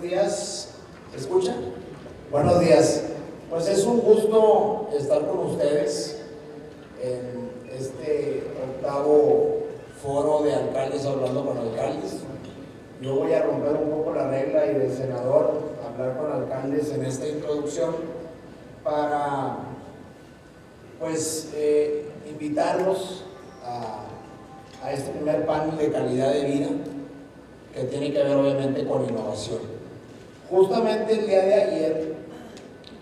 días. ¿Se escucha? Buenos días. Pues es un gusto estar con ustedes en este octavo foro de alcaldes hablando con alcaldes. Yo voy a romper un poco la regla y del senador hablar con alcaldes en esta introducción para invitarlos a este primer panel de calidad de vida que tiene que ver obviamente con innovación. Justamente el día de ayer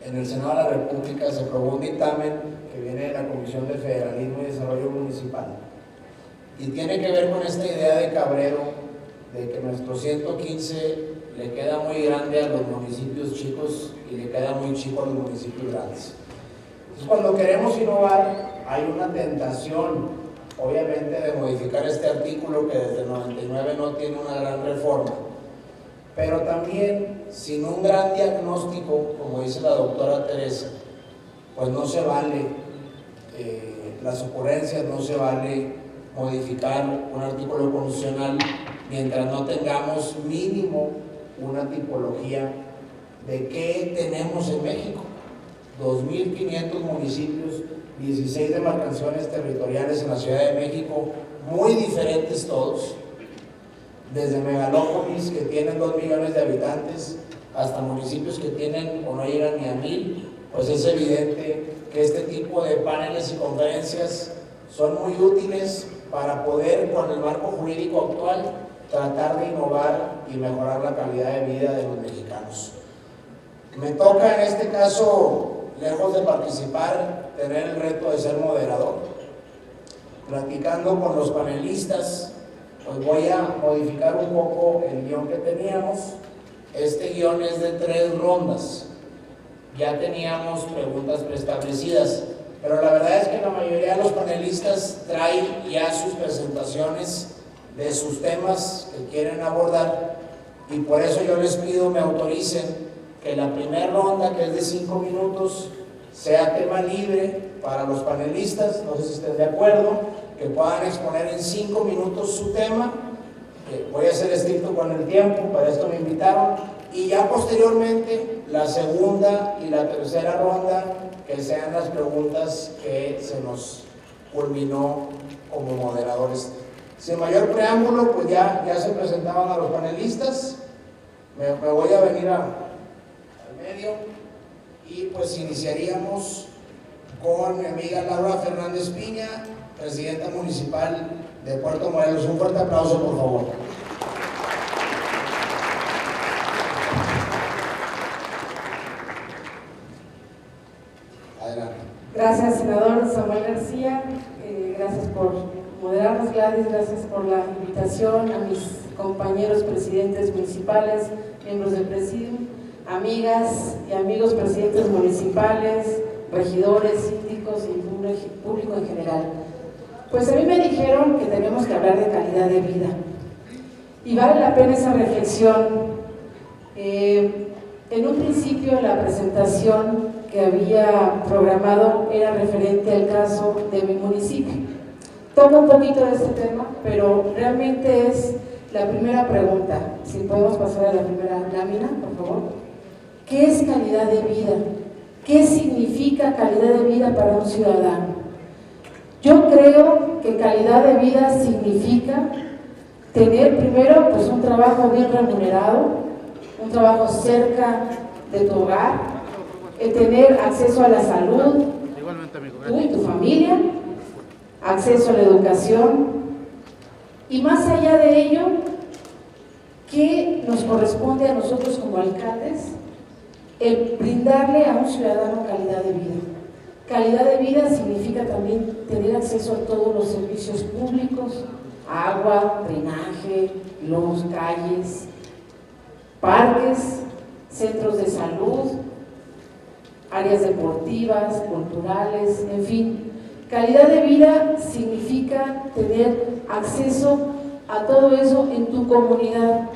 en el Senado de la República se aprobó un dictamen que viene de la Comisión de Federalismo y Desarrollo Municipal y tiene que ver con esta idea de Cabrero de que nuestro 115 le queda muy grande a los municipios chicos y le queda muy chico a los municipios grandes. Entonces, cuando queremos innovar hay una tentación obviamente de modificar este artículo que desde el 99 no tiene una gran reforma, pero también sin un gran diagnóstico, como dice la doctora Teresa, pues no se vale las ocurrencias, no se vale modificar un artículo constitucional mientras no tengamos mínimo una tipología de qué tenemos en México. 2.500 municipios, 16 demarcaciones territoriales en la Ciudad de México, muy diferentes todos, desde megalópolis que tienen 2 millones de habitantes hasta municipios que tienen o no llegan ni a 1,000, pues es evidente que este tipo de paneles y conferencias son muy útiles para poder, con el marco jurídico actual, tratar de innovar y mejorar la calidad de vida de los mexicanos. Me toca en este caso, lejos de participar, tener el reto de ser moderador. Platicando con los panelistas, pues voy a modificar un poco el guión que teníamos. Este guión es de 3 rondas. Ya teníamos preguntas preestablecidas, pero la verdad es que la mayoría de los panelistas traen ya sus presentaciones de sus temas que quieren abordar y por eso yo les pido me autoricen que la primera ronda, que es de 5 minutos, sea tema libre para los panelistas, no sé si estén de acuerdo, que puedan exponer en 5 minutos su tema. Voy a ser estricto con el tiempo, para esto me invitaron, y ya posteriormente la segunda y la tercera ronda, que sean las preguntas que se nos culminó como moderadores. Sin mayor preámbulo, pues ya se presentaban a los panelistas. Me voy a venir al medio y pues iniciaríamos con mi amiga Laura Fernández Piña, presidenta municipal de Puerto Morelos. Un fuerte aplauso, por favor. Adelante. Gracias, senador Samuel García. Gracias por moderarnos, Gladys. Gracias por la invitación a mis compañeros presidentes municipales, miembros del presidium, amigas y amigos presidentes municipales, regidores, síndicos y público en general. Pues a mí me dijeron que tenemos que hablar de calidad de vida y vale la pena esa reflexión. En un principio la presentación que había programado era referente al caso de mi municipio. Tomo un poquito de este tema, pero realmente es la primera pregunta. Si podemos pasar a la primera lámina, por favor. ¿Qué es calidad de vida? ¿Qué significa calidad de vida para un ciudadano? Yo creo que calidad de vida significa tener primero pues un trabajo bien remunerado, un trabajo cerca de tu hogar, el tener acceso a la salud, tú y tu familia, acceso a la educación y más allá de ello, ¿qué nos corresponde a nosotros como alcaldes? El brindarle a un ciudadano calidad de vida. Calidad de vida significa también tener acceso a todos los servicios públicos, agua, drenaje, luz, calles, parques, centros de salud, áreas deportivas, culturales, en fin. Calidad de vida significa tener acceso a todo eso en tu comunidad.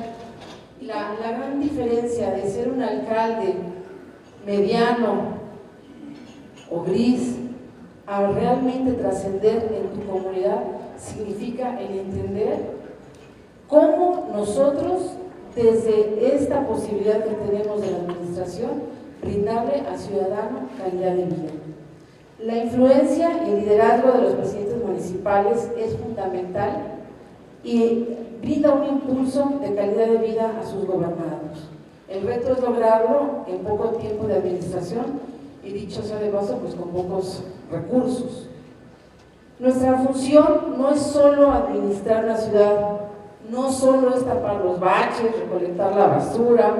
La gran diferencia de ser un alcalde mediano o gris a realmente trascender en tu comunidad significa el entender cómo nosotros desde esta posibilidad que tenemos de la administración, brindarle al ciudadano calidad de vida. La influencia y el liderazgo de los presidentes municipales es fundamental y brinda un impulso de calidad de vida a sus gobernados. El reto es lograrlo en poco tiempo de administración y, dicho sea de paso, pues con pocos recursos. Nuestra función no es solo administrar una ciudad, no solo es tapar los baches, recolectar la basura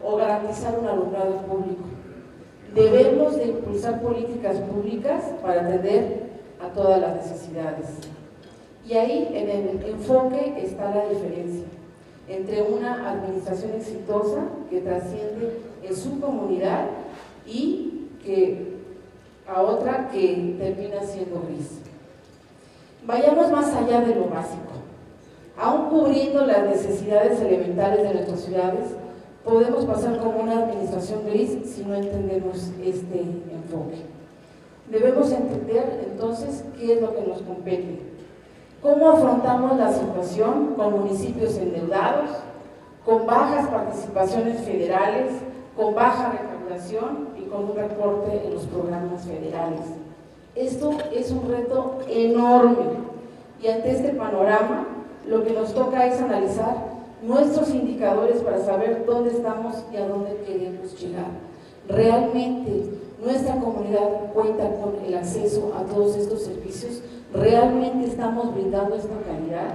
o garantizar un alumbrado público. Debemos de impulsar políticas públicas para atender a todas las necesidades. Y ahí en el enfoque está la diferencia entre una administración exitosa que trasciende en su comunidad y a otra que termina siendo gris. Vayamos más allá de lo básico. Aún cubriendo las necesidades elementales de nuestras ciudades, podemos pasar como una administración gris si no entendemos este enfoque. Debemos entender entonces qué es lo que nos compete. ¿Cómo afrontamos la situación con municipios endeudados, con bajas participaciones federales, con baja recaudación y con un recorte en los programas federales? Esto es un reto enorme y ante este panorama lo que nos toca es analizar nuestros indicadores para saber dónde estamos y a dónde queremos llegar. ¿Realmente nuestra comunidad cuenta con el acceso a todos estos servicios? ¿Realmente estamos brindando esta calidad?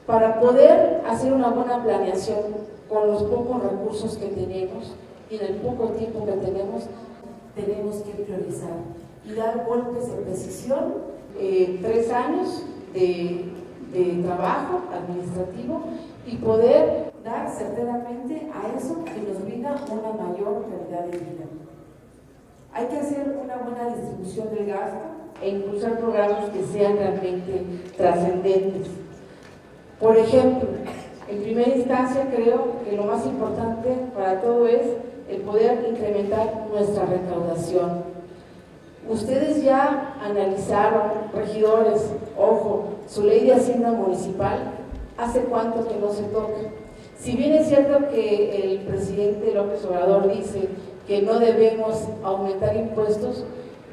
Para poder hacer una buena planeación con los pocos recursos que tenemos y en el poco tiempo que tenemos que priorizar y dar golpes de precisión, 3 años de trabajo administrativo y poder dar certeramente a eso que nos brinda una mayor calidad de vida. Hay que hacer una buena distribución del gasto e impulsar programas que sean realmente trascendentes. Por ejemplo, en primera instancia creo que lo más importante para todo es el poder incrementar nuestra recaudación. Ustedes ya analizaron, regidores, ojo, su ley de hacienda municipal, ¿hace cuánto que no se toca? Si bien es cierto que el presidente López Obrador dice que no debemos aumentar impuestos,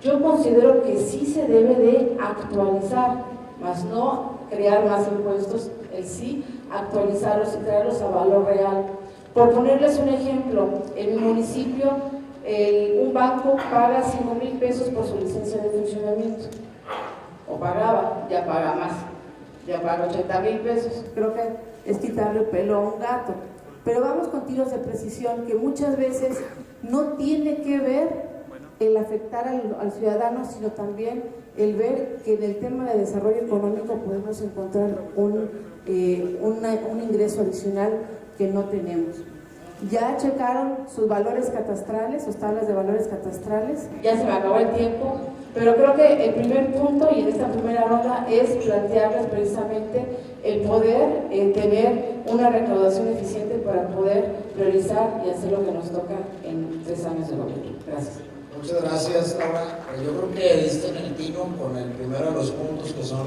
yo considero que sí se debe de actualizar, más no crear más impuestos, el sí actualizarlos y traerlos a valor real. Por ponerles un ejemplo, en mi municipio un banco paga 5,000 pesos por su licencia de funcionamiento, o pagaba, ya paga más, ya paga 80,000 pesos. Creo que es quitarle el pelo a un gato. Pero vamos con tiros de precisión que muchas veces no tiene que ver el afectar al ciudadano, sino también el ver que en el tema de desarrollo económico podemos encontrar un ingreso adicional que no tenemos. ¿Ya checaron sus valores catastrales, sus tablas de valores catastrales? Ya se me acabó el tiempo, pero creo que el primer punto y en esta primera ronda es plantearles precisamente el poder tener una recaudación eficiente para poder priorizar y hacer lo que nos toca en 3 años de gobierno. Gracias. Muchas gracias, Laura. Yo creo que diste en el tino con el primero de los puntos, que son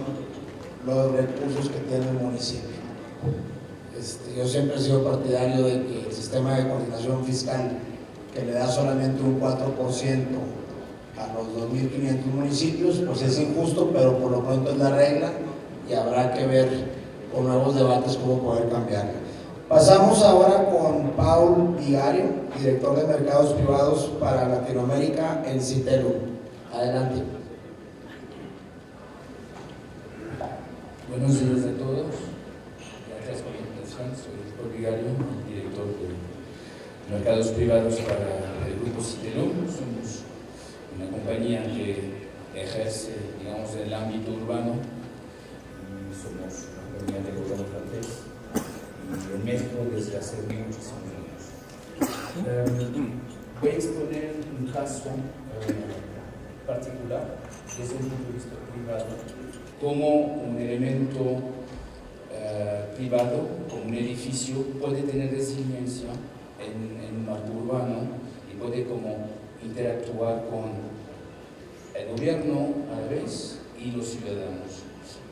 los recursos que tiene el municipio. Yo siempre he sido partidario de que el sistema de coordinación fiscal, que le da solamente un 4% a los 2.500 municipios, pues es injusto, pero por lo pronto es la regla y habrá que ver con nuevos debates cómo poder cambiarla. Pasamos ahora con Paul Vigario, director de Mercados Privados para Latinoamérica en Citelu. Adelante. Buenos días a todos. Gracias por la invitación. Soy Paul Vigario, director de Mercados Privados para el Grupo Citelu. Somos una compañía que ejerce, digamos, en el ámbito urbano. Somos una compañía de gobierno francés y en México desde hace muchísimos años. Voy a exponer un caso particular desde un punto de vista privado, como un elemento privado, como un edificio, puede tener resiliencia en un marco urbano y puede como interactuar con el gobierno a la vez y los ciudadanos.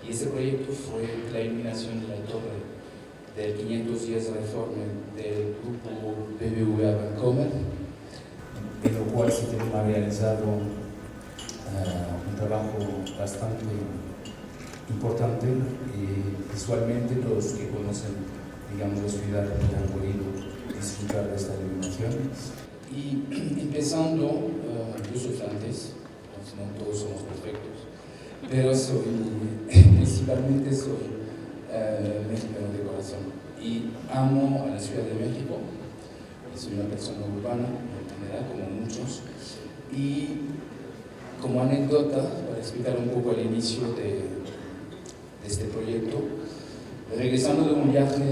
Y ese proyecto fue la iluminación de la torre del 510 Reforma del grupo BBVA Bancomer, en lo cual Citelum ha realizado un trabajo bastante importante y visualmente todos los que conocen, digamos, la ciudad han podido disfrutar de esta iluminación. Y empezando, yo soy francés, no todos somos perfectos, pero principalmente soy mexicano de corazón y amo a la Ciudad de México, y soy una persona urbana en general, como muchos, y como anécdota, para explicar un poco el inicio de este proyecto, regresando de un viaje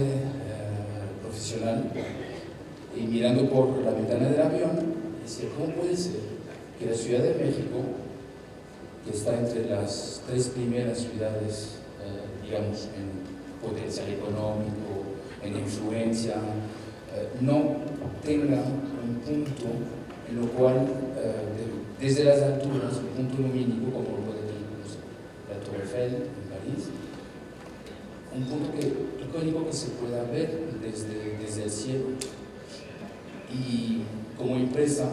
profesional y mirando por la ventana del avión, decía, ¿cómo puede ser que la Ciudad de México, que está entre las 3 primeras ciudades, digamos, en potencial económico, en influencia, no tenga un punto en lo cual, desde las alturas, un punto lumínico, como lo puede tener, no sé, la Torre Eiffel en París, un punto icónico que se pueda ver desde el cielo? Y como empresa,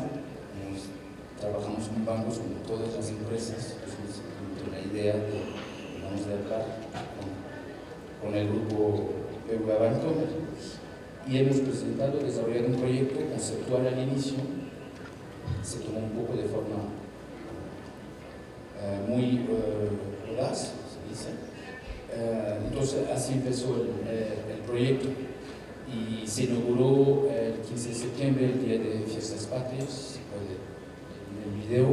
trabajamos en bancos como todas las empresas, con la idea de hablar con el grupo BBVA Bancomer, y hemos presentado, desarrollado un proyecto conceptual al inicio. Se tomó un poco de forma muy audaz, se dice. Entonces así empezó el proyecto y se inauguró el 15 de septiembre, el día de Fiestas Patrias, se puede ver en el video.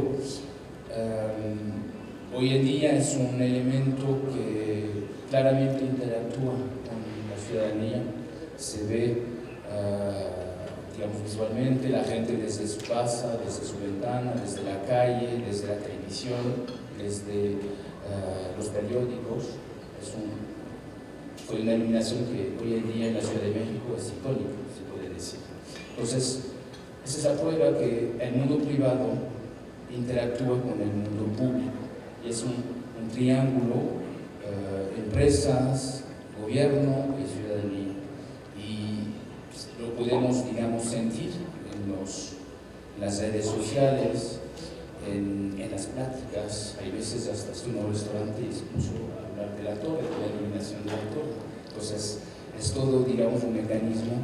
Hoy en día es un elemento que claramente interactúa con la ciudadanía, se ve, digamos, visualmente, la gente desde su casa, desde su ventana, desde la calle, desde la televisión, desde los periódicos. Fue una iluminación que hoy en día en la Ciudad de México es icónica, se puede decir. Entonces, es esa prueba que el mundo privado interactúa con el mundo público, y es un triángulo, empresas, gobierno y ciudadanía, y lo podemos, digamos, sentir en las redes sociales, en las pláticas. Hay veces hasta en un restaurante incluso hablar de la torre, de la iluminación de la torre. Entonces es todo, digamos, un mecanismo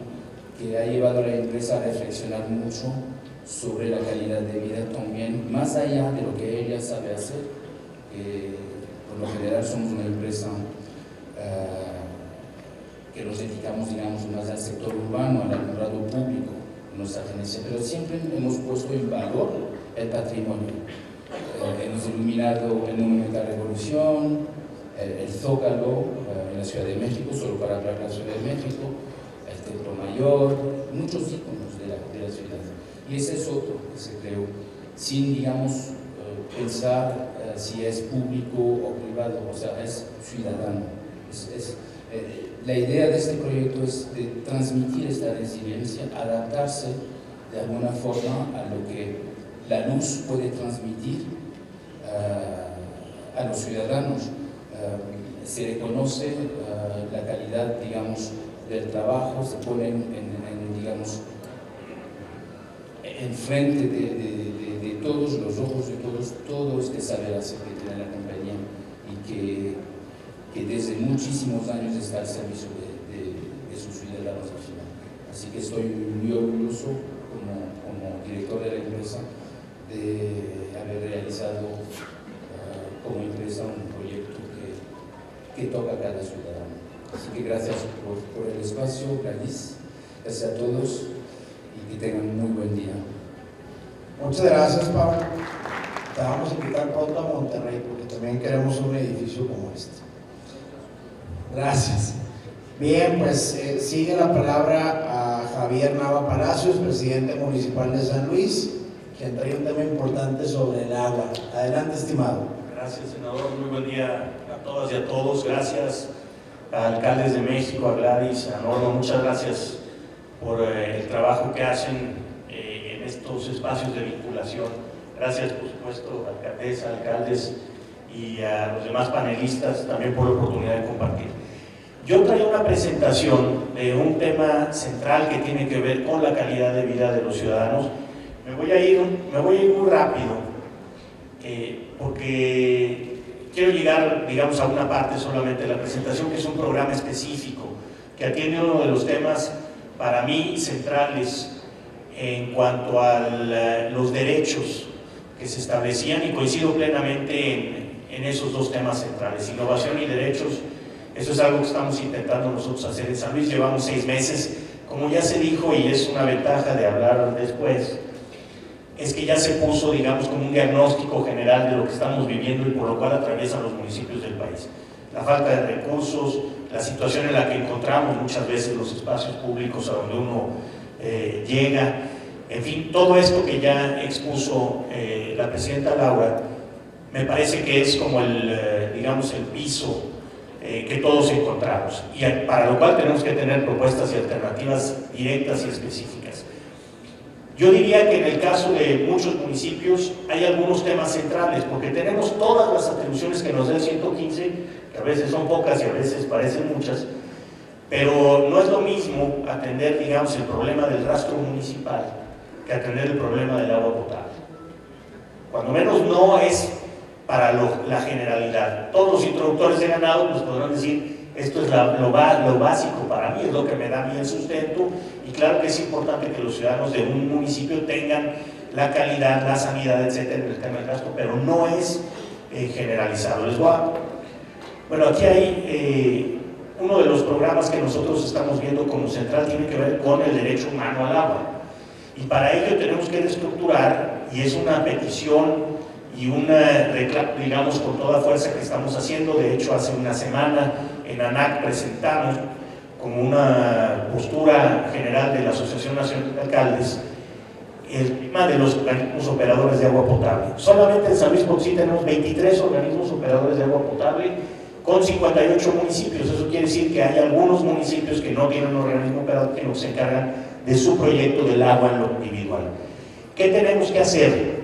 que ha llevado a la empresa a reflexionar mucho sobre la calidad de vida también, más allá de lo que ella sabe hacer. Por lo general somos una empresa que nos dedicamos, digamos, más al sector urbano, al alumbrado público, nuestra agencia, pero siempre hemos puesto en valor el patrimonio. Hemos iluminado el Monumento a la Revolución, el Zócalo en la Ciudad de México, solo para hablar de la Ciudad de México, el Templo Mayor, muchos íconos de la ciudad. Y ese es otro que se creó, sin, digamos, pensar si es público o privado, o sea, es ciudadano. La idea de este proyecto es de transmitir esta resiliencia, adaptarse de alguna forma a lo que la luz puede transmitir a los ciudadanos. Se reconoce la calidad, digamos, del trabajo, se pone digamos, enfrente de todos los ojos de todos, todo este saber hacer que tiene la compañía y que desde muchísimos años está al servicio de sus ciudadanos al final. Así que estoy muy orgulloso como director de la empresa de haber realizado como empresa un proyecto que toca a cada ciudadano. Así que gracias por el espacio, Gladys, gracias a todos y que tengan un muy buen día. Muchas gracias, Pablo. Te vamos a invitar pronto a Monterrey porque también queremos un edificio como este. Gracias. Bien, pues sigue la palabra a Javier Nava Palacios, presidente municipal de San Luis, quien trae un tema importante sobre el agua. Adelante, estimado. Gracias, senador. Muy buen día a todas y a todos. Gracias a alcaldes de México, a Gladys, a Norma. Muchas gracias por el trabajo que hacen en estos espacios de vinculación. Gracias, por supuesto, alcaldesa, alcaldes y a los demás panelistas también por la oportunidad de compartir. Yo traía una presentación de un tema central que tiene que ver con la calidad de vida de los ciudadanos. Me voy a ir muy rápido, porque quiero llegar, digamos, a una parte solamente de la presentación, que es un programa específico que atiende uno de los temas para mí centrales en cuanto a los derechos que se establecían, y coincido plenamente en esos dos temas centrales, innovación y derechos. Eso es algo que estamos intentando nosotros hacer en San Luis. Llevamos 6 meses, como ya se dijo, y es una ventaja de hablar después, es que ya se puso, digamos, como un diagnóstico general de lo que estamos viviendo y por lo cual atraviesan los municipios del país. La falta de recursos, la situación en la que encontramos muchas veces los espacios públicos a donde uno llega, en fin, todo esto que ya expuso la presidenta Laura, me parece que es como digamos, el piso que todos encontramos, y para lo cual tenemos que tener propuestas y alternativas directas y específicas. Yo diría que en el caso de muchos municipios hay algunos temas centrales, porque tenemos todas las atribuciones que nos da el 115, que a veces son pocas y a veces parecen muchas, pero no es lo mismo atender, digamos, el problema del rastro municipal que atender el problema del agua potable. Cuando menos no es para la generalidad. Todos los introductores de ganado pues podrán decir, esto es lo básico para mí, es lo que me da a mí el sustento, y claro que es importante que los ciudadanos de un municipio tengan la calidad, la sanidad, etcétera, en el tema del gasto, pero no es generalizado. Bueno, aquí hay uno de los programas que nosotros estamos viendo como central, tiene que ver con el derecho humano al agua, y para ello tenemos que reestructurar, y es una petición y una reclamo, digamos, con toda fuerza que estamos haciendo. De hecho, hace una semana en ANAC presentamos como una postura general de la Asociación Nacional de Alcaldes el tema de los organismos operadores de agua potable. Solamente en San Luis Potosí tenemos 23 organismos operadores de agua potable con 58 municipios. Eso quiere decir que hay algunos municipios que no tienen un organismo operador, que no se encargan de su proyecto del agua en lo individual. ¿Qué tenemos que hacer?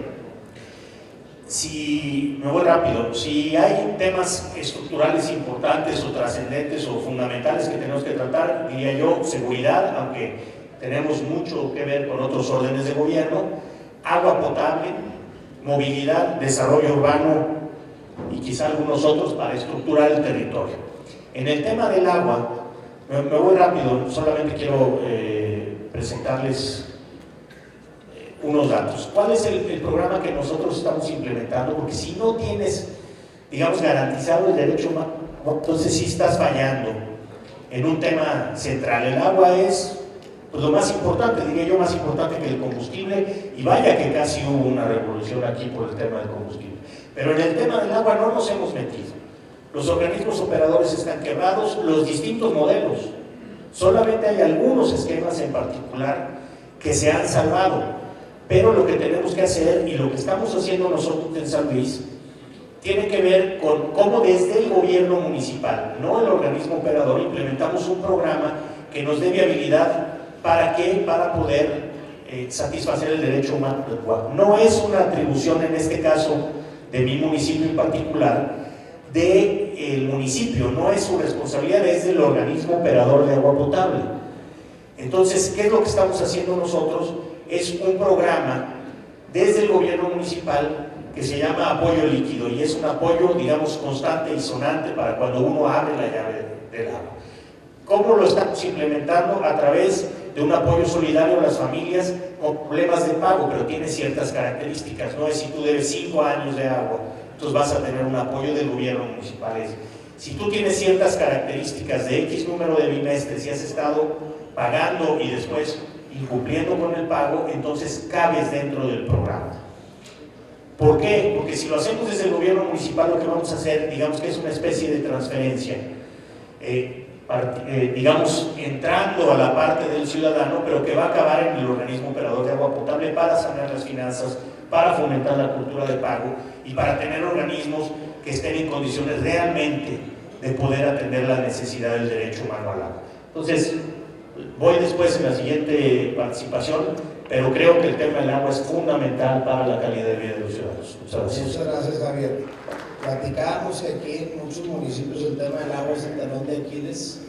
Me voy rápido, si hay temas estructurales importantes o trascendentes o fundamentales que tenemos que tratar, diría yo, seguridad, aunque tenemos mucho que ver con otros órdenes de gobierno, agua potable, movilidad, desarrollo urbano y quizá algunos otros para estructurar el territorio. En el tema del agua, me voy rápido, solamente quiero presentarles unos datos. ¿Cuál es el programa que nosotros estamos implementando? Porque si no tienes, digamos, garantizado el derecho humano, entonces sí estás fallando en un tema central. El agua es, pues, lo más importante, diría yo, más importante que el combustible, y vaya que casi hubo una revolución aquí por el tema del combustible. Pero en el tema del agua no nos hemos metido. Los organismos operadores están quebrados, los distintos modelos. Solamente hay algunos esquemas en particular que se han salvado. Pero lo que tenemos que hacer, y lo que estamos haciendo nosotros en San Luis, tiene que ver con cómo desde el gobierno municipal, no el organismo operador, implementamos un programa que nos dé viabilidad. ¿Para qué? Para poder satisfacer el derecho humano del agua. No es una atribución, en este caso, de mi municipio en particular, del municipio, no es su responsabilidad, es del organismo operador de agua potable. Entonces, ¿qué es lo que estamos haciendo nosotros? Es un programa desde el gobierno municipal que se llama apoyo líquido, y es un apoyo, digamos, constante y sonante para cuando uno abre la llave del agua. ¿Cómo lo estamos implementando? A través de un apoyo solidario a las familias con problemas de pago, pero tiene ciertas características. No es si tú debes 5 años de agua, entonces vas a tener un apoyo del gobierno municipal. Si tú tienes ciertas características de X número de bimestres y has estado pagando y después incumpliendo con el pago, entonces cabes dentro del programa. ¿Por qué? Porque si lo hacemos desde el gobierno municipal, lo que vamos a hacer, digamos que es una especie de transferencia, digamos, entrando a la parte del ciudadano, pero que va a acabar en el organismo operador de agua potable para sanear las finanzas, para fomentar la cultura de pago y para tener organismos que estén en condiciones realmente de poder atender la necesidad del derecho humano al agua. Entonces, voy después en la siguiente participación, pero creo que el tema del agua es fundamental para la calidad de vida de los ciudadanos. Muchas gracias. Muchas gracias, Javier. Platicábamos que aquí en muchos municipios el tema del agua es el talón de Aquiles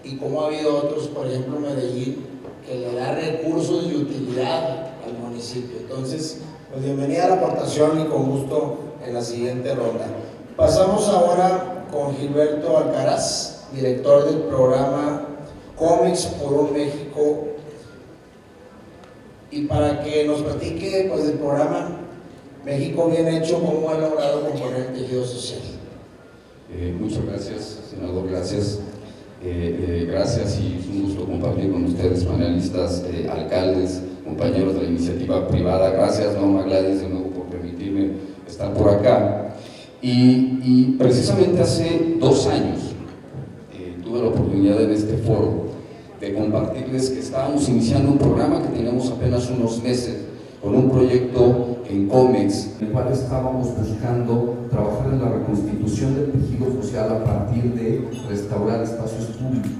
y como ha habido otros, por ejemplo Medellín, que le da recursos y utilidad al municipio. Entonces, pues bienvenida a la aportación y con gusto en la siguiente ronda. Pasamos ahora con Gilberto Alcaraz, director del programa Cómics por un México, y para que nos platique pues del programa México Bien Hecho, cómo ha logrado componer el tejido social. Muchas gracias, senador, gracias. Gracias y es un gusto compartir con ustedes, panelistas, alcaldes, compañeros de la iniciativa privada. Gracias, Norma, Gladys, de nuevo por permitirme estar por acá. Y precisamente hace 2 años tuve la oportunidad en este foro de compartirles que estábamos iniciando un programa que teníamos apenas unos meses con un proyecto en COMEX, en el cual estábamos buscando trabajar en la reconstitución del tejido social a partir de restaurar espacios públicos.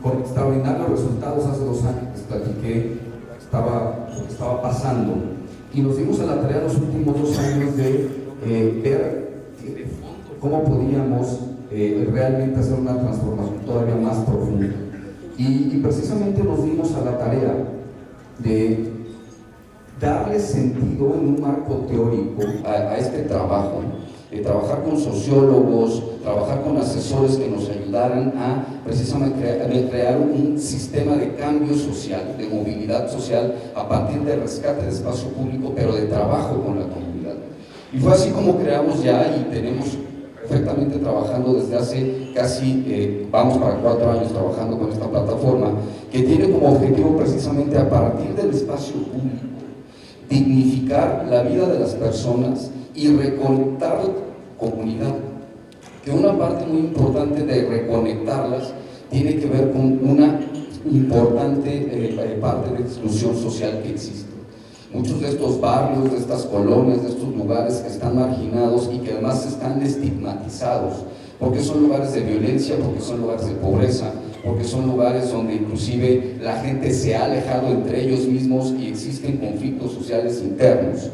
Con extraordinarios resultados hace 2 años les platiqué lo que estaba pasando y nos dimos a la tarea los últimos 2 años de ver cómo podíamos realmente hacer una transformación todavía más profunda. Y precisamente nos dimos a la tarea de darle sentido en un marco teórico a este trabajo, de trabajar con sociólogos, trabajar con asesores que nos ayudaran a precisamente crear un sistema de cambio social, de movilidad social a partir de rescate de espacio público, pero de trabajo con la comunidad. Y fue así como creamos ya y tenemos perfectamente trabajando desde hace casi, vamos para 4 años trabajando con esta plataforma, que tiene como objetivo precisamente a partir del espacio público dignificar la vida de las personas y reconectar la comunidad, que una parte muy importante de reconectarlas tiene que ver con una importante parte de exclusión social que existe. Muchos de estos barrios, de estas colonias, de estos lugares que están marginados y que además están estigmatizados, porque son lugares de violencia, porque son lugares de pobreza, porque son lugares donde inclusive la gente se ha alejado entre ellos mismos y existen conflictos sociales internos.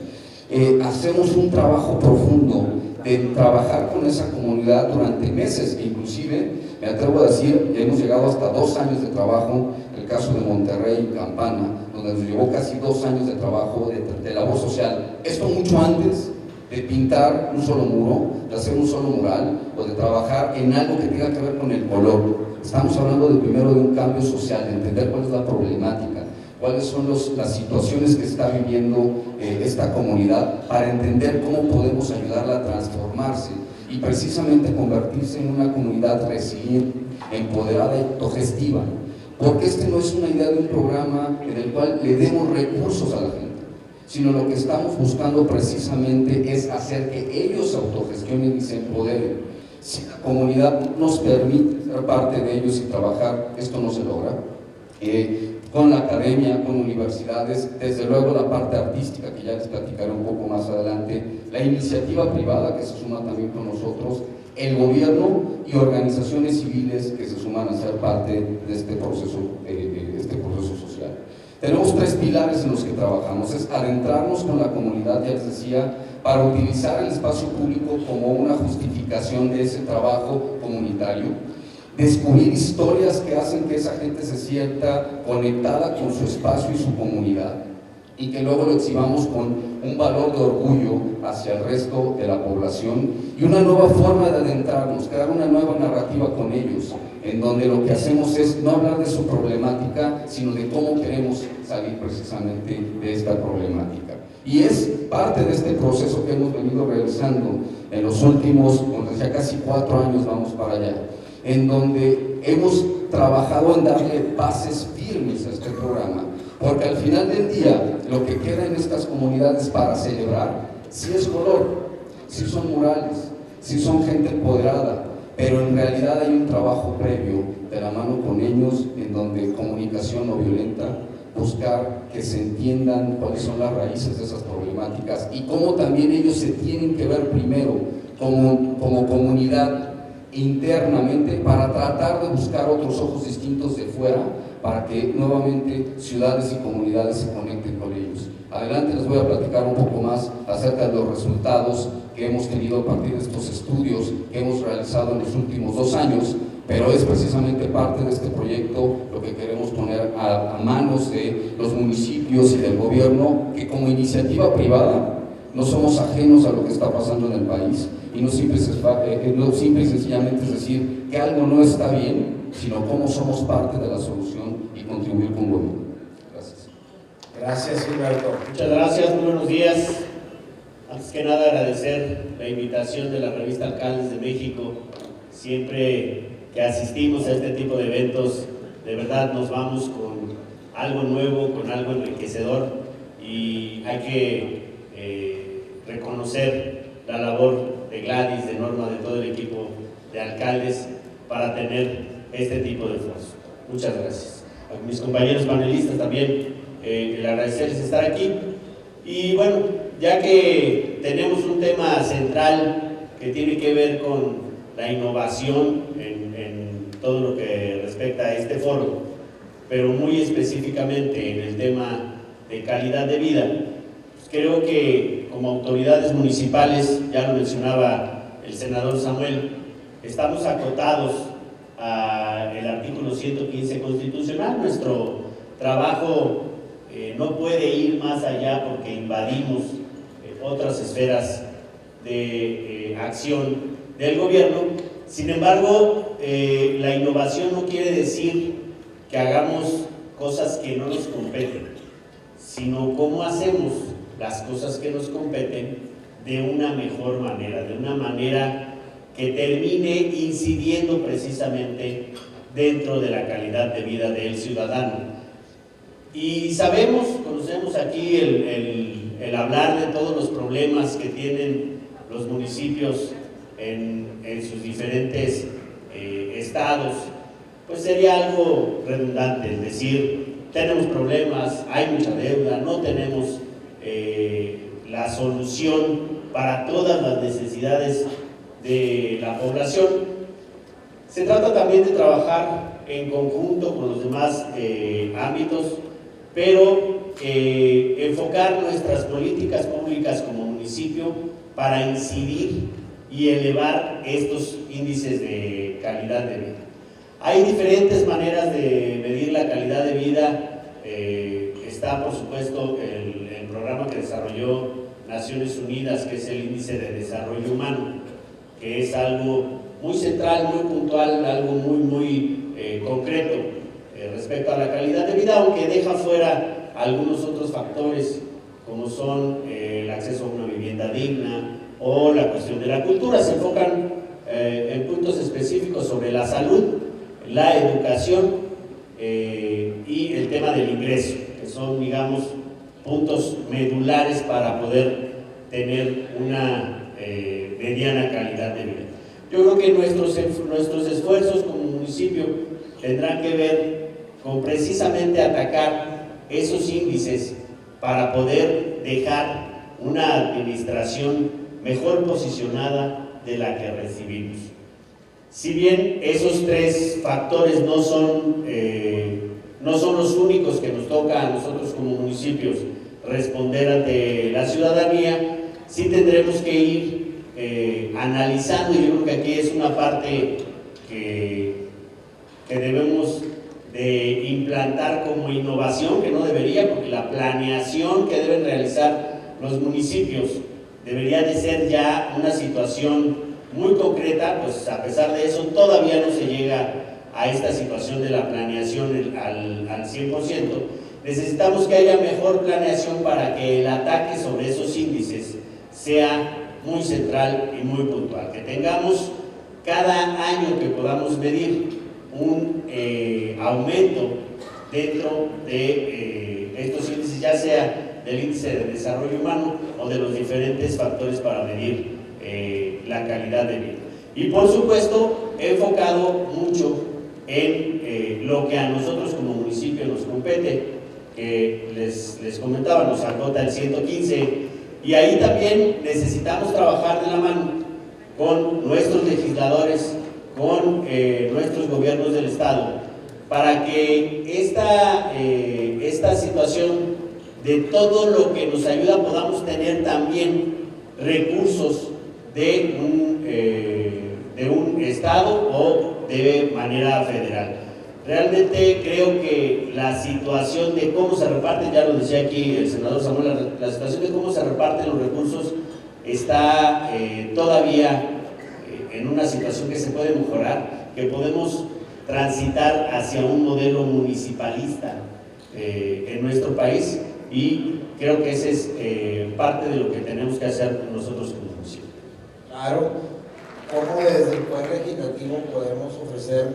Hacemos un trabajo profundo de trabajar con esa comunidad durante meses, inclusive me atrevo a decir, hemos llegado hasta 2 años de trabajo, el caso de Monterrey y Campana, donde nos llevó casi 2 años de trabajo de labor social. Esto mucho antes de pintar un solo muro, de hacer un solo mural o de trabajar en algo que tenga que ver con el color. Estamos hablando primero de un cambio social, de entender cuál es la problemática, cuáles son las situaciones que está viviendo esta comunidad, para entender cómo podemos ayudarla a transformarse y precisamente convertirse en una comunidad resiliente, empoderada y autogestiva. Porque no es una idea de un programa en el cual le demos recursos a la gente, sino lo que estamos buscando precisamente es hacer que ellos se autogestionen y se empoderen. Si la comunidad nos permite ser parte de ellos y trabajar, esto no se logra. Con la academia, con universidades, desde luego la parte artística, que ya les platicaré un poco más adelante, la iniciativa privada que se suma también con nosotros, el gobierno y organizaciones civiles que se suman a ser parte de este proceso social. Tenemos 3 pilares en los que trabajamos: es adentrarnos con la comunidad, ya les decía, para utilizar el espacio público como una justificación de ese trabajo comunitario, descubrir historias que hacen que esa gente se sienta conectada con su espacio y su comunidad, y que luego lo exhibamos con un valor de orgullo hacia el resto de la población, y una nueva forma de adentrarnos, crear una nueva narrativa con ellos, en donde lo que hacemos es no hablar de su problemática, sino de cómo queremos salir precisamente de esta problemática. Y es parte de este proceso que hemos venido realizando en los últimos, ya casi 4 años vamos para allá, en donde hemos trabajado en darle bases firmes a este programa, porque al final del día lo que queda en estas comunidades para celebrar sí es color, sí son murales, sí son gente empoderada, pero en realidad hay un trabajo previo de la mano con ellos, en donde comunicación no violenta, buscar que se entiendan cuáles son las raíces de esas problemáticas y cómo también ellos se tienen que ver primero como comunidad internamente, para tratar de buscar otros ojos distintos de fuera, para que nuevamente ciudades y comunidades se conecten con ellos. Adelante les voy a platicar un poco más acerca de los resultados que hemos tenido a partir de estos estudios que hemos realizado en los últimos 2 años, pero es precisamente parte de este proyecto lo que queremos poner a manos de los municipios y del gobierno, que como iniciativa privada no somos ajenos a lo que está pasando en el país, y no simple y sencillamente es decir que algo no está bien, sino cómo somos parte de la solución y contribuir con gobierno. Gracias. Gracias, Gilberto. Muchas gracias, muy buenos días. Antes que nada agradecer la invitación de la revista Alcaldes de México. Siempre que asistimos a este tipo de eventos, de verdad nos vamos con algo nuevo, con algo enriquecedor, y hay que reconocer la labor de Gladys, de Norma, de todo el equipo de alcaldes para tener este tipo de esfuerzo. Muchas gracias. A mis compañeros panelistas también, el agradecerles estar aquí. Y bueno, ya que tenemos un tema central que tiene que ver con la innovación en todo lo que respecta a este foro, pero muy específicamente en el tema de calidad de vida, pues creo que como autoridades municipales, ya lo mencionaba el senador Samuel, estamos acotados al artículo 115 constitucional. Nuestro trabajo no puede ir más allá porque invadimos otras esferas de acción del gobierno. Sin embargo, la innovación no quiere decir que hagamos cosas que no nos competen, sino cómo hacemos las cosas que nos competen de una mejor manera, de una manera que termine incidiendo precisamente dentro de la calidad de vida del ciudadano. Y sabemos, conocemos aquí el hablar de todos los problemas que tienen los municipios en sus diferentes estados, pues sería algo redundante, es decir, tenemos problemas, hay mucha deuda, no tenemos la solución para todas las necesidades de la población. Se trata también de trabajar en conjunto con los demás ámbitos, pero enfocar nuestras políticas públicas como municipio para incidir y elevar estos índices de calidad de vida. Hay diferentes maneras de medir la calidad de vida. Está, por supuesto, el programa que desarrolló Naciones Unidas, que es el Índice de Desarrollo Humano, que es algo muy central, muy puntual, algo muy concreto respecto a la calidad de vida, aunque deja fuera algunos otros factores, como son el acceso a una vivienda digna o la cuestión de la cultura. Se enfocan en puntos específicos sobre la salud, la educación y el tema del ingreso, que son, digamos, puntos medulares para poder tener una mediana calidad de vida. Yo creo que nuestros esfuerzos como municipio tendrán que ver con precisamente atacar esos índices para poder dejar una administración mejor posicionada de la que recibimos. Si bien esos tres factores no son los únicos que nos toca a nosotros como municipios responder ante la ciudadanía, sí tendremos que ir analizando, y yo creo que aquí es una parte que debemos de implantar como innovación, que no debería, porque la planeación que deben realizar los municipios debería de ser ya una situación muy concreta. Pues a pesar de eso todavía no se llega a esta situación de la planeación al 100%. Necesitamos que haya mejor planeación para que el ataque sobre esos índices sea muy central y muy puntual, que tengamos cada año que podamos medir un aumento dentro de estos índices, ya sea del índice de desarrollo humano o de los diferentes factores para medir la calidad de vida. Y por supuesto, he enfocado mucho en lo que a nosotros como municipio nos compete, que les comentaba, nos acota el 115, y ahí también necesitamos trabajar de la mano con nuestros legisladores, con nuestros gobiernos del estado, para que esta situación de todo lo que nos ayuda podamos tener también recursos de un estado o de manera federal. Realmente creo que la situación de cómo se reparten, ya lo decía aquí el senador Samuel, la situación de cómo se reparten los recursos está todavía en una situación que se puede mejorar, que podemos transitar hacia un modelo municipalista en nuestro país, y creo que ese es parte de lo que tenemos que hacer nosotros como municipio. Claro, cómo desde el Poder Legislativo podemos ofrecer,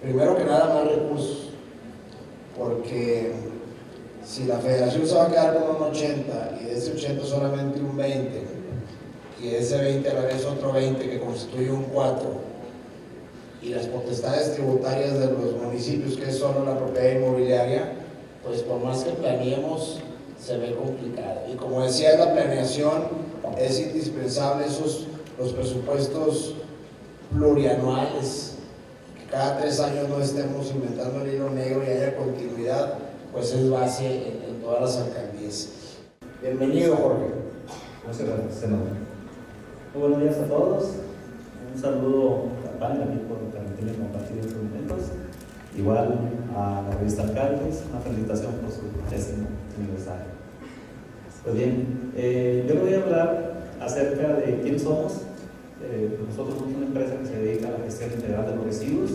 primero que nada, más recursos, porque si la federación se va a quedar con un 80 y de ese 80 solamente un 20, y de ese 20 a la vez otro 20 que constituye un 4, y las potestades tributarias de los municipios, que es solo la propiedad inmobiliaria, pues por más que planeemos, se ve complicado. Y como decía, la planeación es indispensable, los presupuestos plurianuales, que cada 3 años no estemos inventando el hilo negro y haya continuidad, pues es base en todas las alcaldías. Bienvenido, Jorge. Muchas gracias, senador. Muy buenos días a todos. Un saludo al panel aquí por permitirme compartir estos momentos. Igual a la revista Alcaldes, una felicitación por su 10º aniversario. Pues bien, yo les voy a hablar acerca de quién somos. Nosotros somos una empresa que se dedica a la gestión integral de los residuos.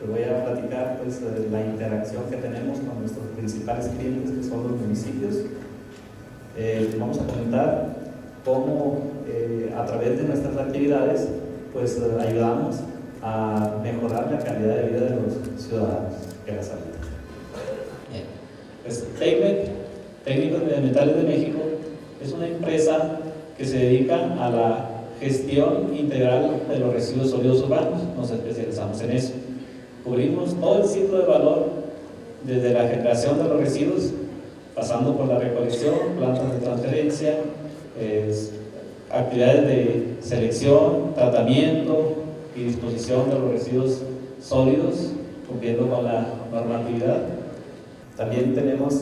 Les voy a platicar pues, la interacción que tenemos con nuestros principales clientes, que son los municipios. Vamos a comentar cómo a través de nuestras actividades pues, ayudamos a mejorar la calidad de vida de los ciudadanos que las habitan. Pues, TECMEC, Técnicos Medioambientales de México, es una empresa que se dedica a la gestión integral de los residuos sólidos urbanos. Nos especializamos en eso. Cubrimos todo el ciclo de valor, desde la generación de los residuos, pasando por la recolección, plantas de transferencia, actividades de selección, tratamiento y disposición de los residuos sólidos, cumpliendo con la normatividad. También tenemos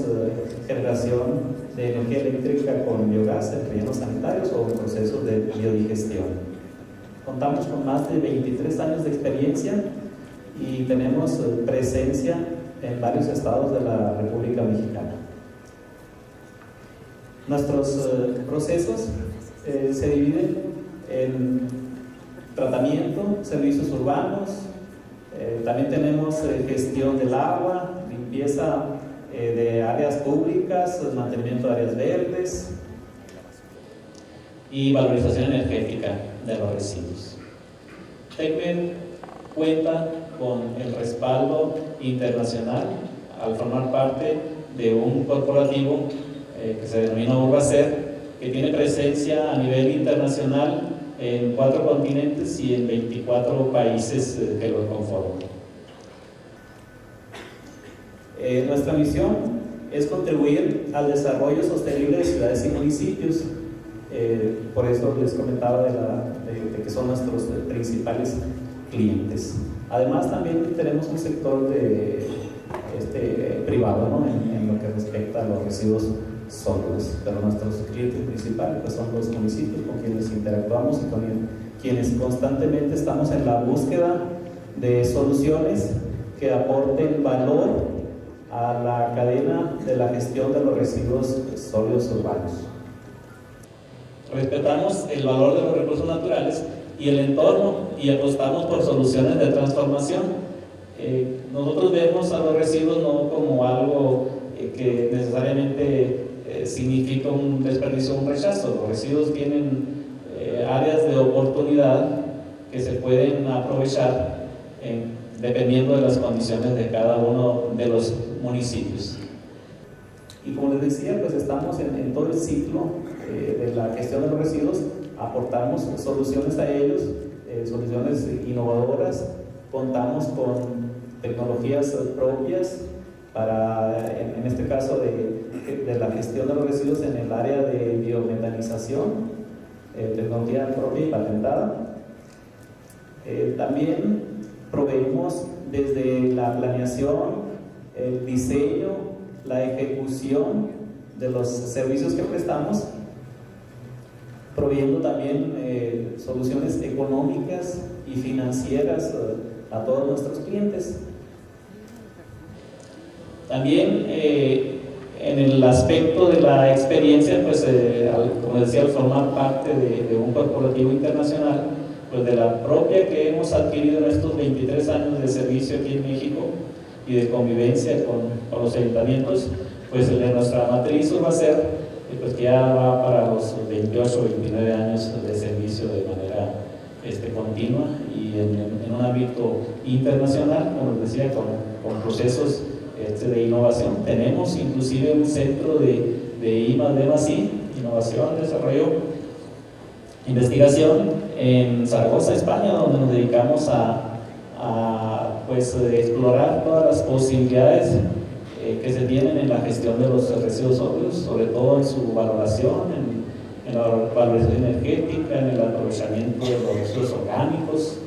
generación de energía eléctrica con biogás en rellenos sanitarios o procesos de biodigestión. Contamos con más de 23 años de experiencia y tenemos presencia en varios estados de la República Mexicana. Nuestros procesos se dividen en tratamiento, servicios urbanos, también tenemos gestión del agua, limpieza de áreas públicas, mantenimiento de áreas verdes y valorización energética de los residuos. TECMEC cuenta con el respaldo internacional al formar parte de un corporativo que se denomina Urbacer, que tiene presencia a nivel internacional en 4 continentes y en 24 países que lo conforman. Nuestra misión es contribuir al desarrollo sostenible de ciudades y municipios. Por eso les comentaba de que son nuestros principales clientes. Además, también tenemos un sector privado, ¿no? en lo que respecta a los residuos sólidos, pero nuestros clientes principales pues, son los municipios con quienes interactuamos y con quienes constantemente estamos en la búsqueda de soluciones que aporten valor a la cadena de la gestión de los residuos sólidos urbanos. Respetamos el valor de los recursos naturales y el entorno y apostamos por soluciones de transformación. Nosotros vemos a los residuos no como algo que necesariamente significa un desperdicio o un rechazo. Los residuos tienen áreas de oportunidad que se pueden aprovechar dependiendo de las condiciones de cada uno de los municipios. Y como les decía, pues estamos en todo el ciclo de la gestión de los residuos, aportamos soluciones a ellos, soluciones innovadoras, contamos con tecnologías propias para, en este caso, de la gestión de los residuos en el área de biometanización, tecnología propia y patentada. También proveemos desde la planeación, el diseño, la ejecución de los servicios que prestamos, proveyendo también soluciones económicas y financieras a todos nuestros clientes. También en el aspecto de la experiencia, pues como decía, al formar parte de un corporativo internacional, pues de la propia que hemos adquirido en estos 23 años de servicio aquí en México y de convivencia con los ayuntamientos, pues el de nuestra matriz va a ser, pues que ya va para los 28 o 29 años de servicio de manera continua y en un ámbito internacional, como les decía, con procesos de innovación. Tenemos inclusive un centro de I+D+I, innovación, desarrollo, investigación en Zaragoza, España, donde nos dedicamos a pues, explorar todas las posibilidades que se tienen en la gestión de los residuos sólidos, sobre todo en su valoración, en la valoración energética, en el aprovechamiento de los residuos orgánicos.